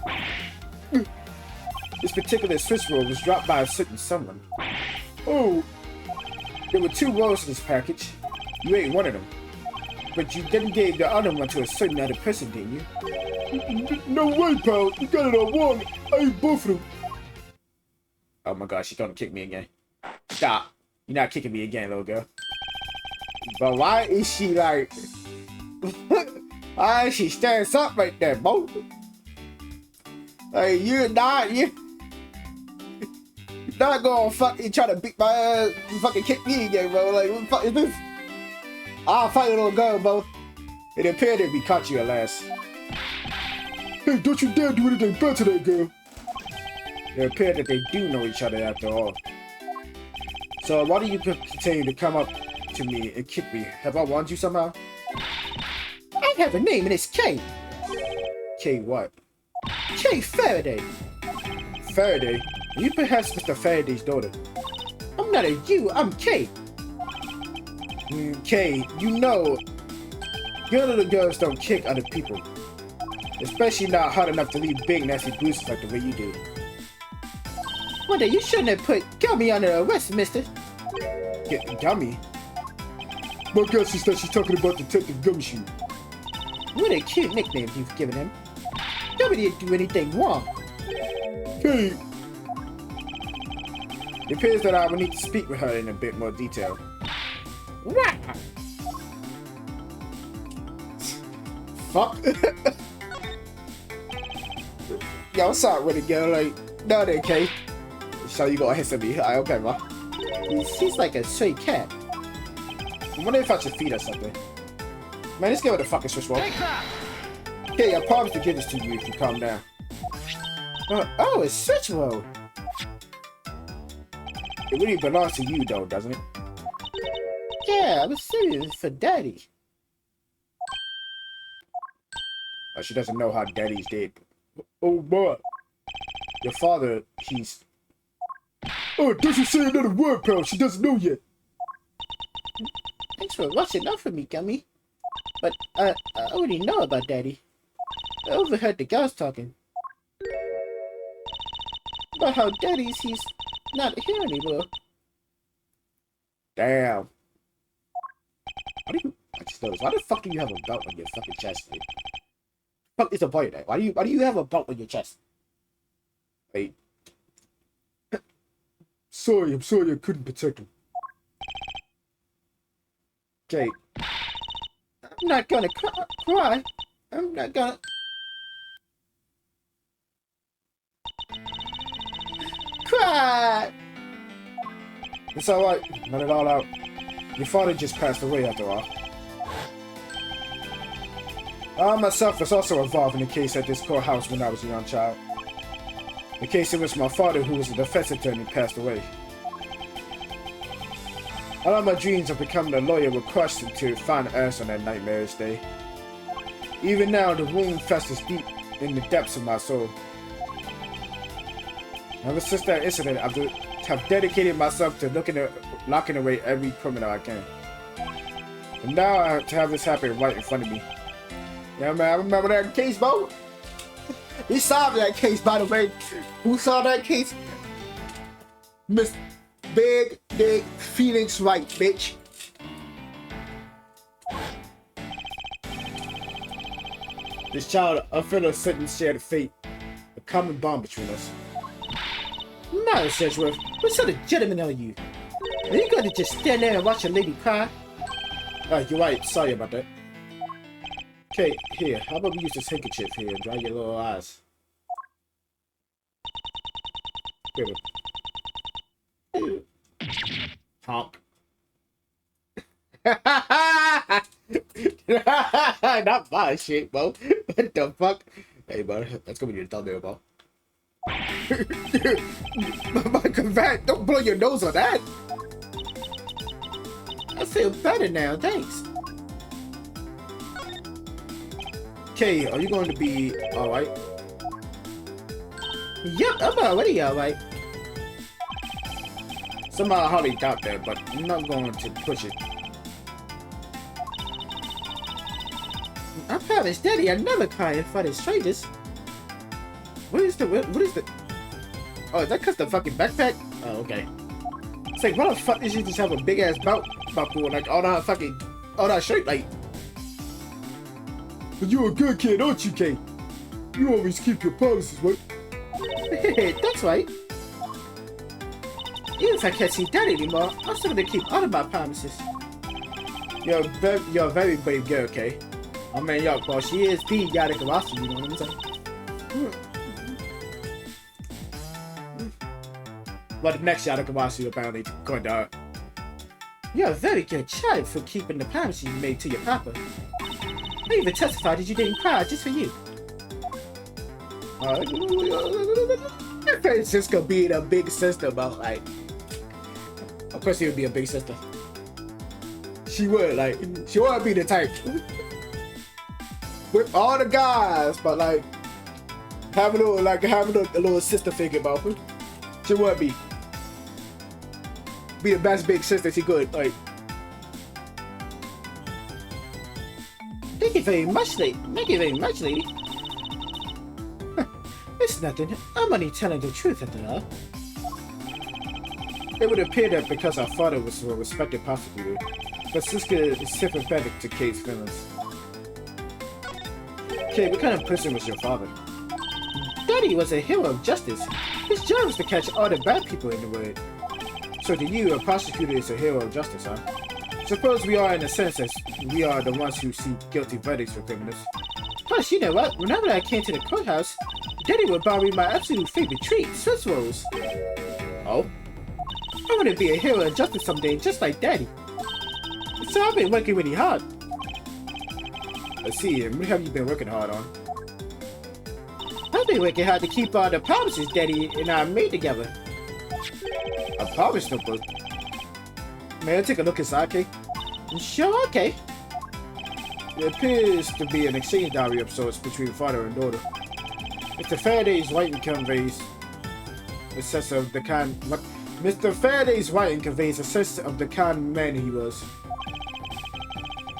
This particular Swiss roll was dropped by a certain someone. Oh, There were 2 rolls in this package. You ate one of them. But you then gave the other one to a certain other person, didn't you? no way, pal. You got it on one. I ate both of them. Oh my god, she's gonna kick me again. Stop. You're not kicking me again, little girl. But why is she like... why is she staring something right there, bro? Like, you're not gonna fucking try to beat my ass and fucking kick me again, bro. Like, what the fuck is this? I'll fight a little girl, bro. It appeared that we caught you at last. Hey, don't you dare do anything bad to that girl. It appeared that they do know each other after all. So why do you continue to come up to me and kick me? Have I warned you somehow? I have a name and it's K. K what? K Faraday. Faraday? You perhaps Mr. Faraday's daughter. I'm not a you, I'm K. K, you know, your little girls don't kick other people. Especially not hard enough to leave big nasty bruises like the way you do. Wonder, you shouldn't have put Gummy under arrest, mister. Gummy? My guess is that she's talking about Detective Gumshoe. What a cute nickname you've given him. Gummy didn't do anything wrong. Hey, It appears that I will need to speak with her in a bit more detail. Wow. Fuck. Yo, what's up with it, girl? Like, no, they okay. So you got a hiss at me. Okay, ma. She's like a stray cat. I wonder if I should feed her something. Man, let's give her the fucking Swiss roll. Take that! Okay, I promise to give this to you if you calm down. Oh, it's Swiss roll. It really belongs to you, though, doesn't it? Yeah, I was serious. It's for Daddy. She doesn't know how Daddy's dead. oh my. Your father, he's... Oh, don't you say another word, pal. She doesn't know yet. Thanks for watching out for me, Gummy. But I already know about Daddy. I overheard the girls talking. About how he's not here anymore. Damn. Why do you... I just noticed. Why the fuck do you have a belt on your fucking chest, dude? Fuck is the point of that? Why do you have a belt on your chest? Wait. Sorry, I'm sorry I couldn't protect him. Okay. I'm not gonna cry. I'm not gonna... cry! It's alright. Let it all out. Your father just passed away after all. I myself was also involved in a case at this courthouse when I was a young child. The case in which my father, who was a defense attorney, passed away. All of my dreams of becoming a lawyer were crushed into final answer on that nightmarish day. Even now, the wound festers deep in the depths of my soul. Ever since that incident, I have dedicated myself to locking away every criminal I can. And now I have to have this happen right in front of me. Yeah, man, I remember that case, bro. We solved that case, by the way. Who saw that case? Miss Big Dick Phoenix Wright, bitch. This child, a fellow sentence, shared a fate. A common bond between us. Not Sedgwick. What sort of gentleman are you? Are you going to just stand there and watch a lady cry? You're right. Sorry about that. Okay, here. How about we use this handkerchief here and dry your little eyes? Good. Honk. Not my shit, bro. What the fuck? Hey, bro. That's gonna be your thumbnail, bro. My Cravat, don't blow your nose on that. I feel better now, thanks. Okay, are you going to be alright? Yep, I'm already alright. Somehow I hardly doubt that, but I'm not going to push it. I promised Daddy I'd never cry in front of strangers. What is the... Oh, is that cause the fucking backpack? Oh, okay. It's like, why the fuck did you just have a big ass belt buckle, like all that shirt, like... But you're a good kid, aren't you, Kay? You always keep your promises, right? That's right. Even if I can't see Daddy anymore, I'm still gonna keep all of my promises. You're a very brave girl, Kay. I mean, yo, bro, she is the Yadakawasu, you know what I'm saying? But the next Yadakawasu apparently going to her. You're a very good child for keeping the promises you made to your papa. I even testified that you didn't cry just for you. Francisco being a big sister, but like, of course she would be a big sister. She would, like, she would be the type. With all the guys, but like, having a little sister figure about her. She would be the best big sister she could, like. Thank you very much, lady. Thank you very much, lady. It's nothing. I'm only telling the truth after all. It would appear that because our father was a respected prosecutor, Francisca is sympathetic to Kay's feelings. Kay, what kind of person was your father? Daddy was a hero of justice. His job was to catch all the bad people in the world. So to you, a prosecutor is a hero of justice, huh? Suppose we are in a sense as we are the ones who see guilty verdicts for criminals. Plus, you know what? Whenever I came to the courthouse, Daddy would buy me my absolute favorite treat, Swiss rolls. Oh? I want to be a hero of justice someday, just like Daddy. So I've been working really hard. Let's see, what have you been working hard on? I've been working hard to keep all the promises Daddy and I made together. A promise notebook? May I take a look inside, Kay? Sure, okay. It appears to be an exchange diary of sorts between father and daughter. Mr. Faraday's writing conveys a sense of the kind... What? Mr. Faraday's writing conveys a sense of the kind man he was.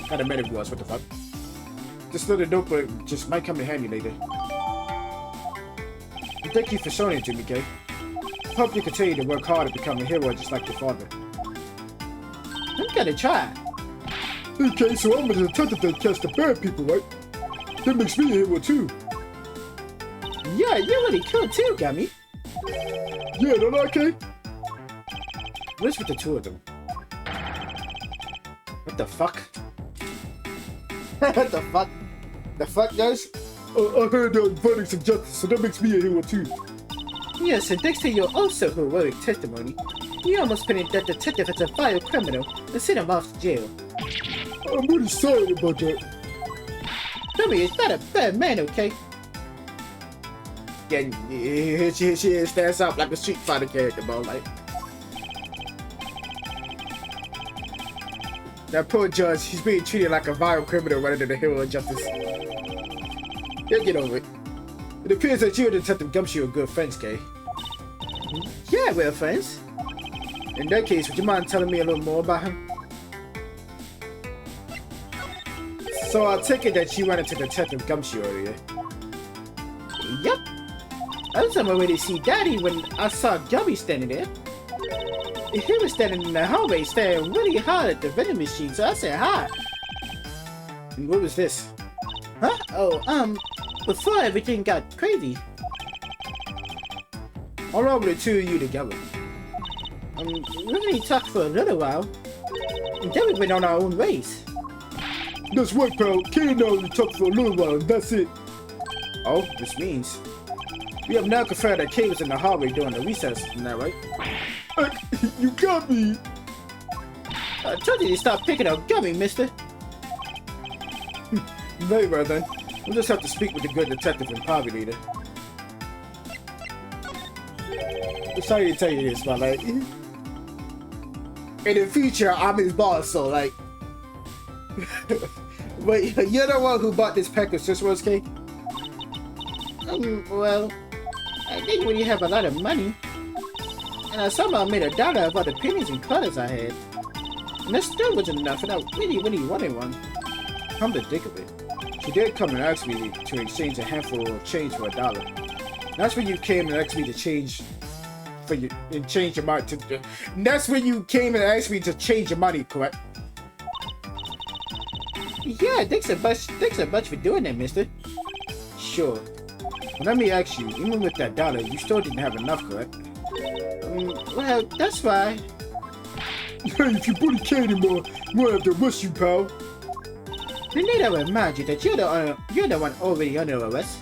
Kind of man he was, what the fuck? This little notebook just might come in handy later. Thank you for showing it to me, Kay. Hope you continue to work hard to become a hero just like your father. I'm gonna try. Okay, so I'm a detective that catch the bad people, right? That makes me a hero too. Yeah, you're really cool too, Gummy. Yeah, don't I, Kay? What's with the two of them? What the fuck? What the fuck? The fuck, guys? I heard the verdicts of justice, so that makes me a hero too. Yes, and thanks to your also heroic testimony, you almost put that detective as a vile criminal and sent him off to jail. I'm really sorry about that. Gummy is not a bad man, okay? Yeah, here she stands up like a Street Fighter character, bro, like. That poor judge, he's being treated like a vile criminal rather than a hero of justice. He'll get over it. It appears that you and Detective Gumshoe are good friends, Kay. Yeah, we're friends. In that case, would you mind telling me a little more about him? So I'll take it that you ran into Detective Gumshoe earlier. Yep. I was on my way to see Daddy when I saw Gummy standing there. He was standing in the hallway staring really hard at the vending machine, so I said hi. And what was this? Huh? Oh, before everything got crazy. How long were the two of you together? We only talked for a little while. And then we went on our own ways. That's right, pal. Kay and I only talked for a little while, and that's it. Oh, this means we have now confirmed that Kay was in the hallway during the recess, isn't that right? You got me! I told you to stop picking on Gummy, mister. Very well then. We'll just have to speak with the good detective and probably later. sorry to tell you this, but like, in the future, I'm his boss, so like, but you're the one who bought this pack of Swiss Rolls cake? Well, I think when you have a lot of money, and I somehow made $1 of all the pennies and quarters I had, and that still wasn't enough, and I really wanted one. Come to think of it, she did come and ask me to exchange a handful of change for $1. That's when you came and asked me to change for you and change your money. That's when you came and asked me to change your money, correct? Yeah, thanks so much for doing that, mister. Sure. But let me ask you, even with that $1, you still didn't have enough, correct? Well, that's fine. Hey, if you bully K anymore, we'll have to arrest you, pal. The need to remind you that you're the one already under arrest.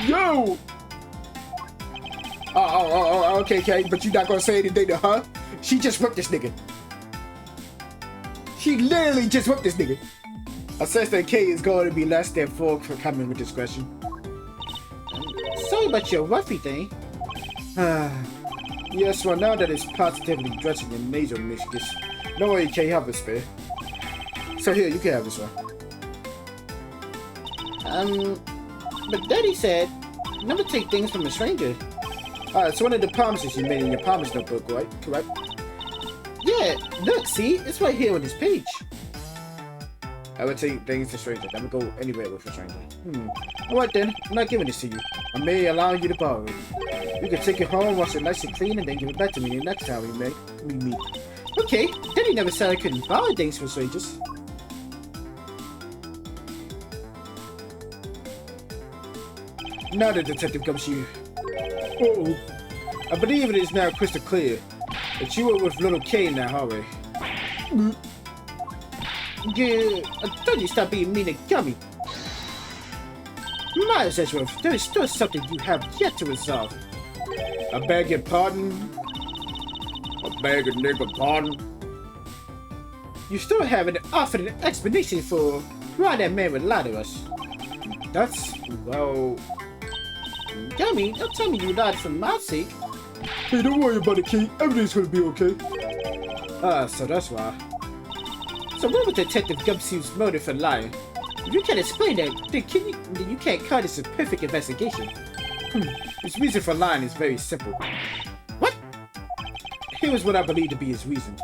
Yo! Okay, but you're not gonna say anything to her? She just whipped this nigga. She literally just whipped this nigga. I sense that K is going to be less than 4 for coming with discretion. Sorry about your roughy thing. Yes, well now that it's positively dressing your nasal mucus, no way you can't have it spare. So here, you can have this one. But Daddy said, never take things from a stranger. It's one of the promises you made in your promise notebook, right? Correct? Yeah, look, see? It's right here on this page. I would take things to strangers. I would go anywhere with a stranger. Alright then, I'm not giving this to you. I may allow you to borrow it. You can take it home, wash it nice and clean, and then give it back to me the next time we meet. Okay, Daddy never said I couldn't borrow things from strangers. Now the detective comes to you. Uh-oh. I believe it is now crystal clear that you were with little K in that hallway. Yeah, I thought you stopped being mean and gummy. Miles Edgeworth, there is still something you have yet to resolve. I beg your pardon? I beg a nigga pardon? You still haven't offered an explanation for why that man would lie to us. That's, well... Gummy, don't tell me you lied for my sake. Hey, don't worry about it, Kate. Everything's gonna be okay. So that's why. So what was Detective Gumshoe's motive for lying? If you can't explain that, then you can't call this a perfect investigation. His reason for lying is very simple. What? Here is what I believe to be his reason.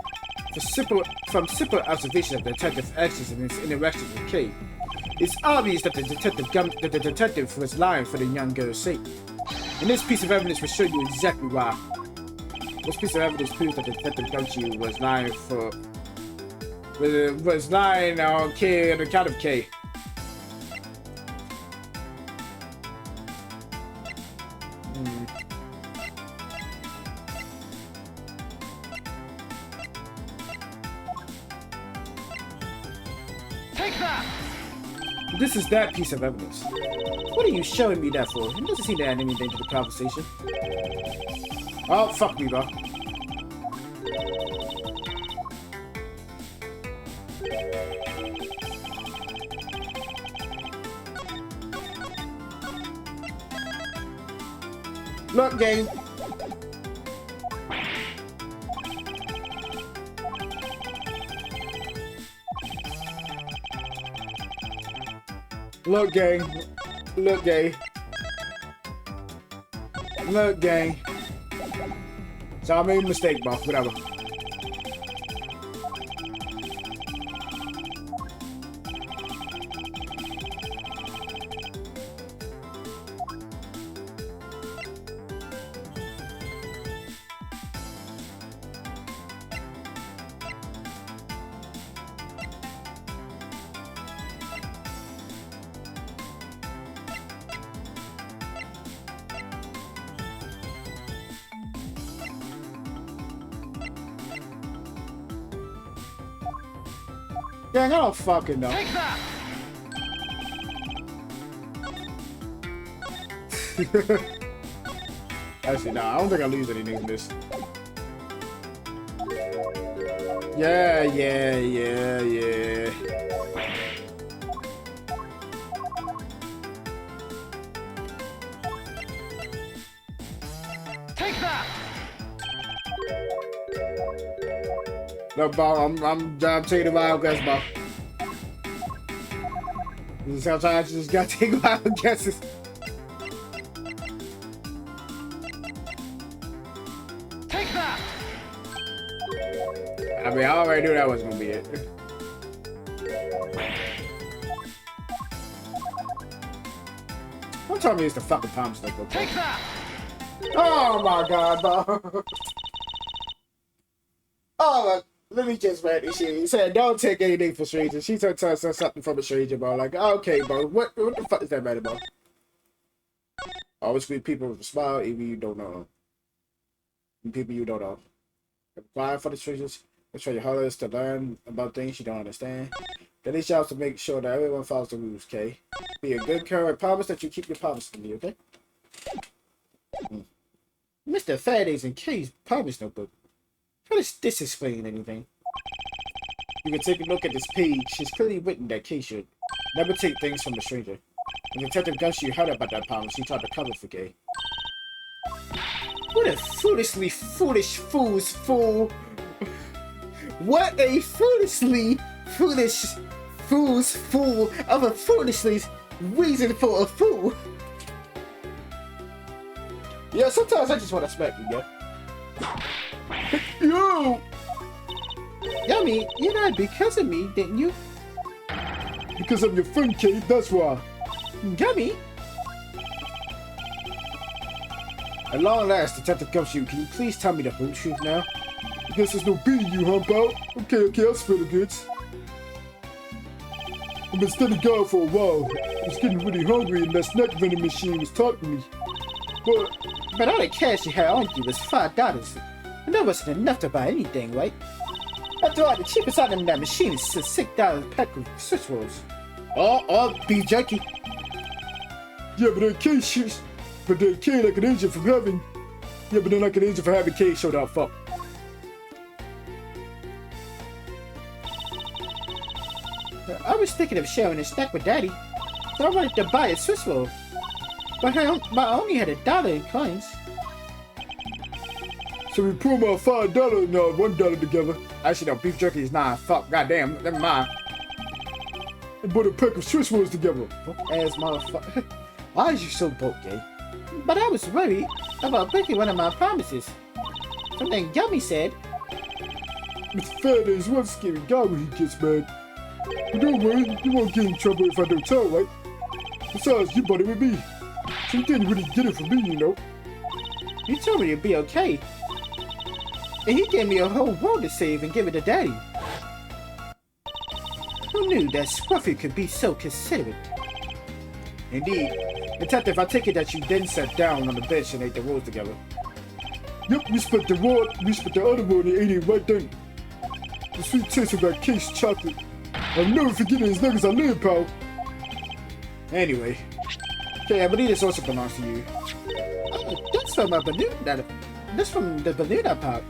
From simple observation of the detective's actions and his interactions with Kay, it's obvious that the detective was lying for the young girl's sake. And this piece of evidence will show you exactly why. This piece of evidence proves that Detective Gumshoe was lying on K on account of K. Take that! This is that piece of evidence. What are you showing me that for? It doesn't seem to add anything to the conversation. Oh, fuck me, bro. Look, gang. Look, gang. Look, gang. Look, gang. So I made a mistake, bro. Whatever. Gang, I don't fucking know. Take that! Actually, nah, I don't think I lose anything in this. Yeah. that! No, Bob, I'm taking a wild guess, Bob. Sometimes you just gotta take wild guesses. Take that! I mean, I already knew that was gonna be it. Don't tell me it's the fucking palm snake, okay? Take that! Oh my god, bro. Oh, let me just read this shit. He said, don't take anything for strangers. She took something from a stranger, bro. Like, okay, bro. What the fuck is that matter, bro? Always greet people with a smile, even you don't know them. People you don't know. Apply for the strangers. Make sure your hard is to learn about things you don't understand. Then it's job to make sure that everyone follows the rules, okay? Be a good current. Promise that you keep your promise to me, okay? Mr. Faraday's and Kay's promise notebook. How does this explain anything? You can take a look at this page. It's clearly written that Kay should never take things from a stranger. When Detective Gumshoe heard about that promise, he tried to cover for Kay. What a foolishly foolish fool's fool! What a foolishly foolish fool's fool of a foolishly reason for a fool! Yeah, sometimes I just want to smack you, yeah. Yo! Yummy, you died because of me, didn't you? Because I'm your friend, Kate, that's why. Gummy? At long last, Detective Gumshoe, can you please tell me the whole truth now? I guess there's no beating you, hump out. Okay, I'll spill the goods. I've been studying God for a while. I was getting really hungry and that snack vending machine was talking to me. But all the cash you had on you was $5. And that wasn't enough to buy anything, right? After all, the cheapest item in that machine is a $6 pack of Swiss rolls. Or beef jerky. Yeah, but then Kate shoots. But then Kate like an angel from heaven. Yeah, but then like an angel from heaven, Kate showed up. Fuck. I was thinking of sharing a snack with Daddy, so I wanted to buy a Swiss roll. But I only had $1 in coins. So we pulled my $5 and $1 together. Actually, no, beef jerky is not. Fuck, goddamn, never mind. And bought a pack of Swiss rolls together. Ass motherfucker. Why is you so broke, gay? But I was worried about breaking one of my promises. Something Yummy said. Mr. Faraday's one scary guy when he gets mad. But don't worry, you won't get in trouble if I don't tell, right? Besides, you buddy with me. So you didn't really get it from me, you know. You told me you'd be okay. And he gave me a whole world to save and give it to Daddy. Who knew that Scruffy could be so considerate? Indeed. Detective, I take it that you then sat down on the bench and ate the rolls together. Yep, we split the other one and ate it right then. The sweet taste of that case chocolate. I'll never forget it as long as I live, pal. Anyway. Okay, I believe this also belongs to you. Oh, that's from a balloon that's from the balloon I popped.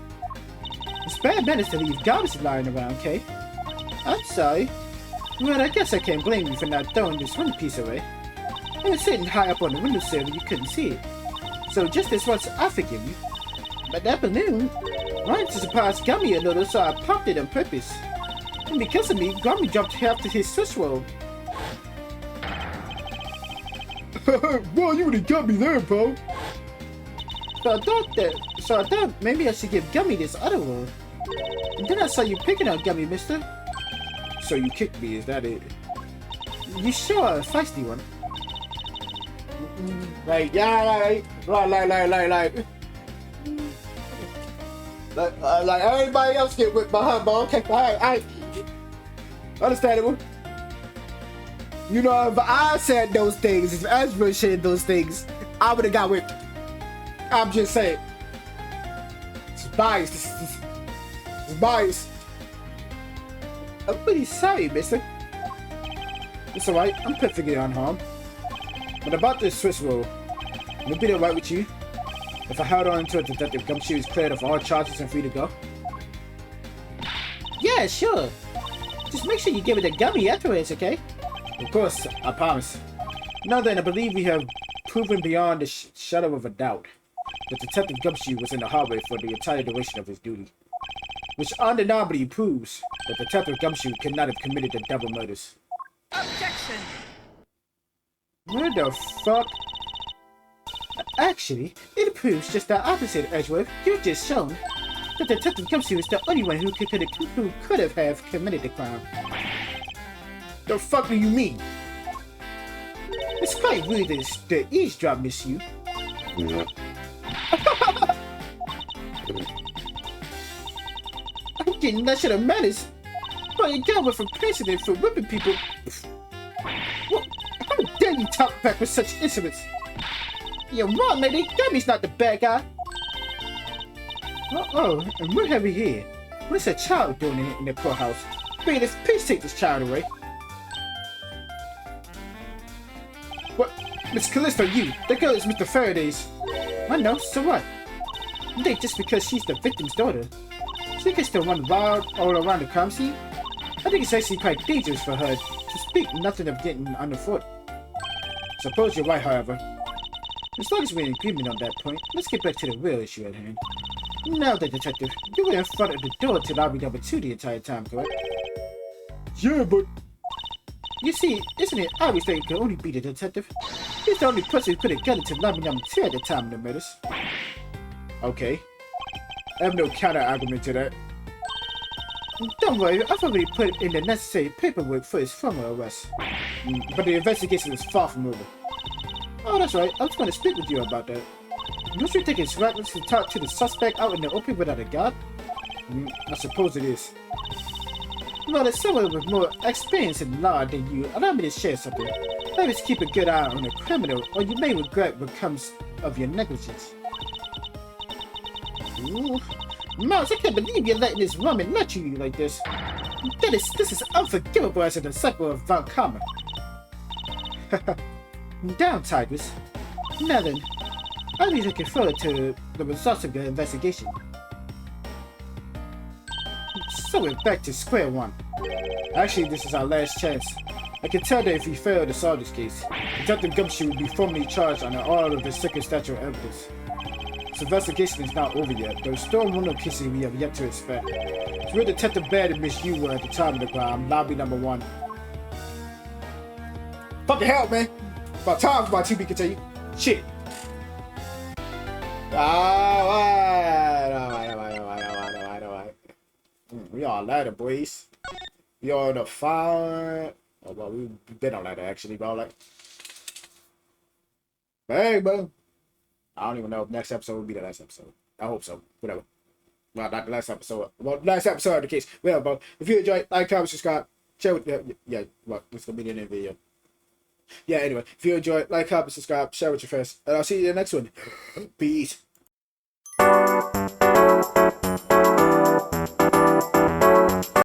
It's bad manners to leave garbage lying around, Kay. I'm sorry. Well, I guess I can't blame you for not throwing this one piece away. It was sitting high up on the windowsill and you couldn't see it. So just this once, I forgive you. But that balloon wanted to surprise Gummy a little, so I popped it on purpose. And because of me, Gummy jumped after his Swiss roll. Well, you would've got me there, pal. So I thought maybe I should give Gummy this other roll. And then I saw you picking on Gummy, mister. So you kicked me, is that it? You sure are a feisty one. Like, yeah, like everybody else get whipped by her, but okay, alright. Understandable. You know, if I said those things, if Ezra said those things, I would have got whipped. I'm just saying. It's biased. It's biased. I'm pretty sorry, mister. It's alright, I'm perfectly unharmed. But about this Swiss roll, would it be alright with you if I held on to it that Detective Gumshoe is cleared of all charges and free to go? Yeah, sure. Just make sure you give it to Gummy afterwards, okay? Of course, I promise. Now then, I believe we have proven beyond the shadow of a doubt that Detective Gumshoe was in the hallway for the entire duration of his duty, which undeniably proves that Detective Gumshoe could not have committed the double murders. Objection! Where the fuck? Actually, it proves just the opposite, Edgeworth. You've just shown that Detective Gumshoe is the only one who could have committed the crime. The fuck do you mean? It's quite rude to eavesdrop, Miss You. I'm getting that shit of manners. But you got one for president for whipping people. Well, how dare you talk back with such insolence? You're wrong, lady. Gammy's not the bad guy. Oh, and what have we here? What is a child doing in the courthouse? Bailiff, please take this child away. What? Miss Callisto, you. That girl is Mr. Faraday's. I know, so what? You think just because she's the victim's daughter, she can still run wild all around the crime scene? I think it's actually quite dangerous for her to speak nothing of getting underfoot. Suppose you're right, however. As long as we're in agreement on that point, let's get back to the real issue at hand. Now then, Detective, you were in front of the door to lobby number 2 the entire time, correct? Yeah, but You see, isn't it obvious that it could only be the detective? He's the only person who could have gotten to lobby number 2 at the time of the murders. Okay. I have no counter-argument to that. Don't worry, I've already put in the necessary paperwork for his formal arrest. But the investigation is far from over. Oh, that's right. I was going to speak with you about that. Don't you think it's reckless to talk to the suspect out in the open without a guard? I suppose it is. Well, as someone with more experience in law than you, allow me to share something. Always keep a good eye on a criminal, or you may regret what comes of your negligence. Ooh. Mouse, I can't believe you're letting this woman nut you like this. This is unforgivable as a disciple of Von Karma. Down, Tigress. Now then, I'm really looking forward to the results of your investigation. So we're back to square one. Actually, this is our last chance. I can tell that if we fail to solve this case, Detective Gumshoe will be formally charged under all of the circumstantial evidence. This investigation is not over yet. There is still one cases we have yet to inspect. It's where Detective Bad and Miss Yu were at the time of the crime, lobby number 1. Fucking hell, man! About time for my TV continue. Shit. Alright. We all ladder, boys. We all on the fire. Oh, well, we've been on ladder, actually, bro. Like, hey, bro. I don't even know if next episode will be the last episode. I hope so. Whatever. Well, not the last episode. Well, last episode of the case. Whatever, bro. If you enjoyed, like, comment, subscribe, share with yeah, well, this is gonna be the end of the video. Yeah, anyway, if you enjoyed, like, comment, subscribe, share with your friends, and I'll see you in the next one. Peace.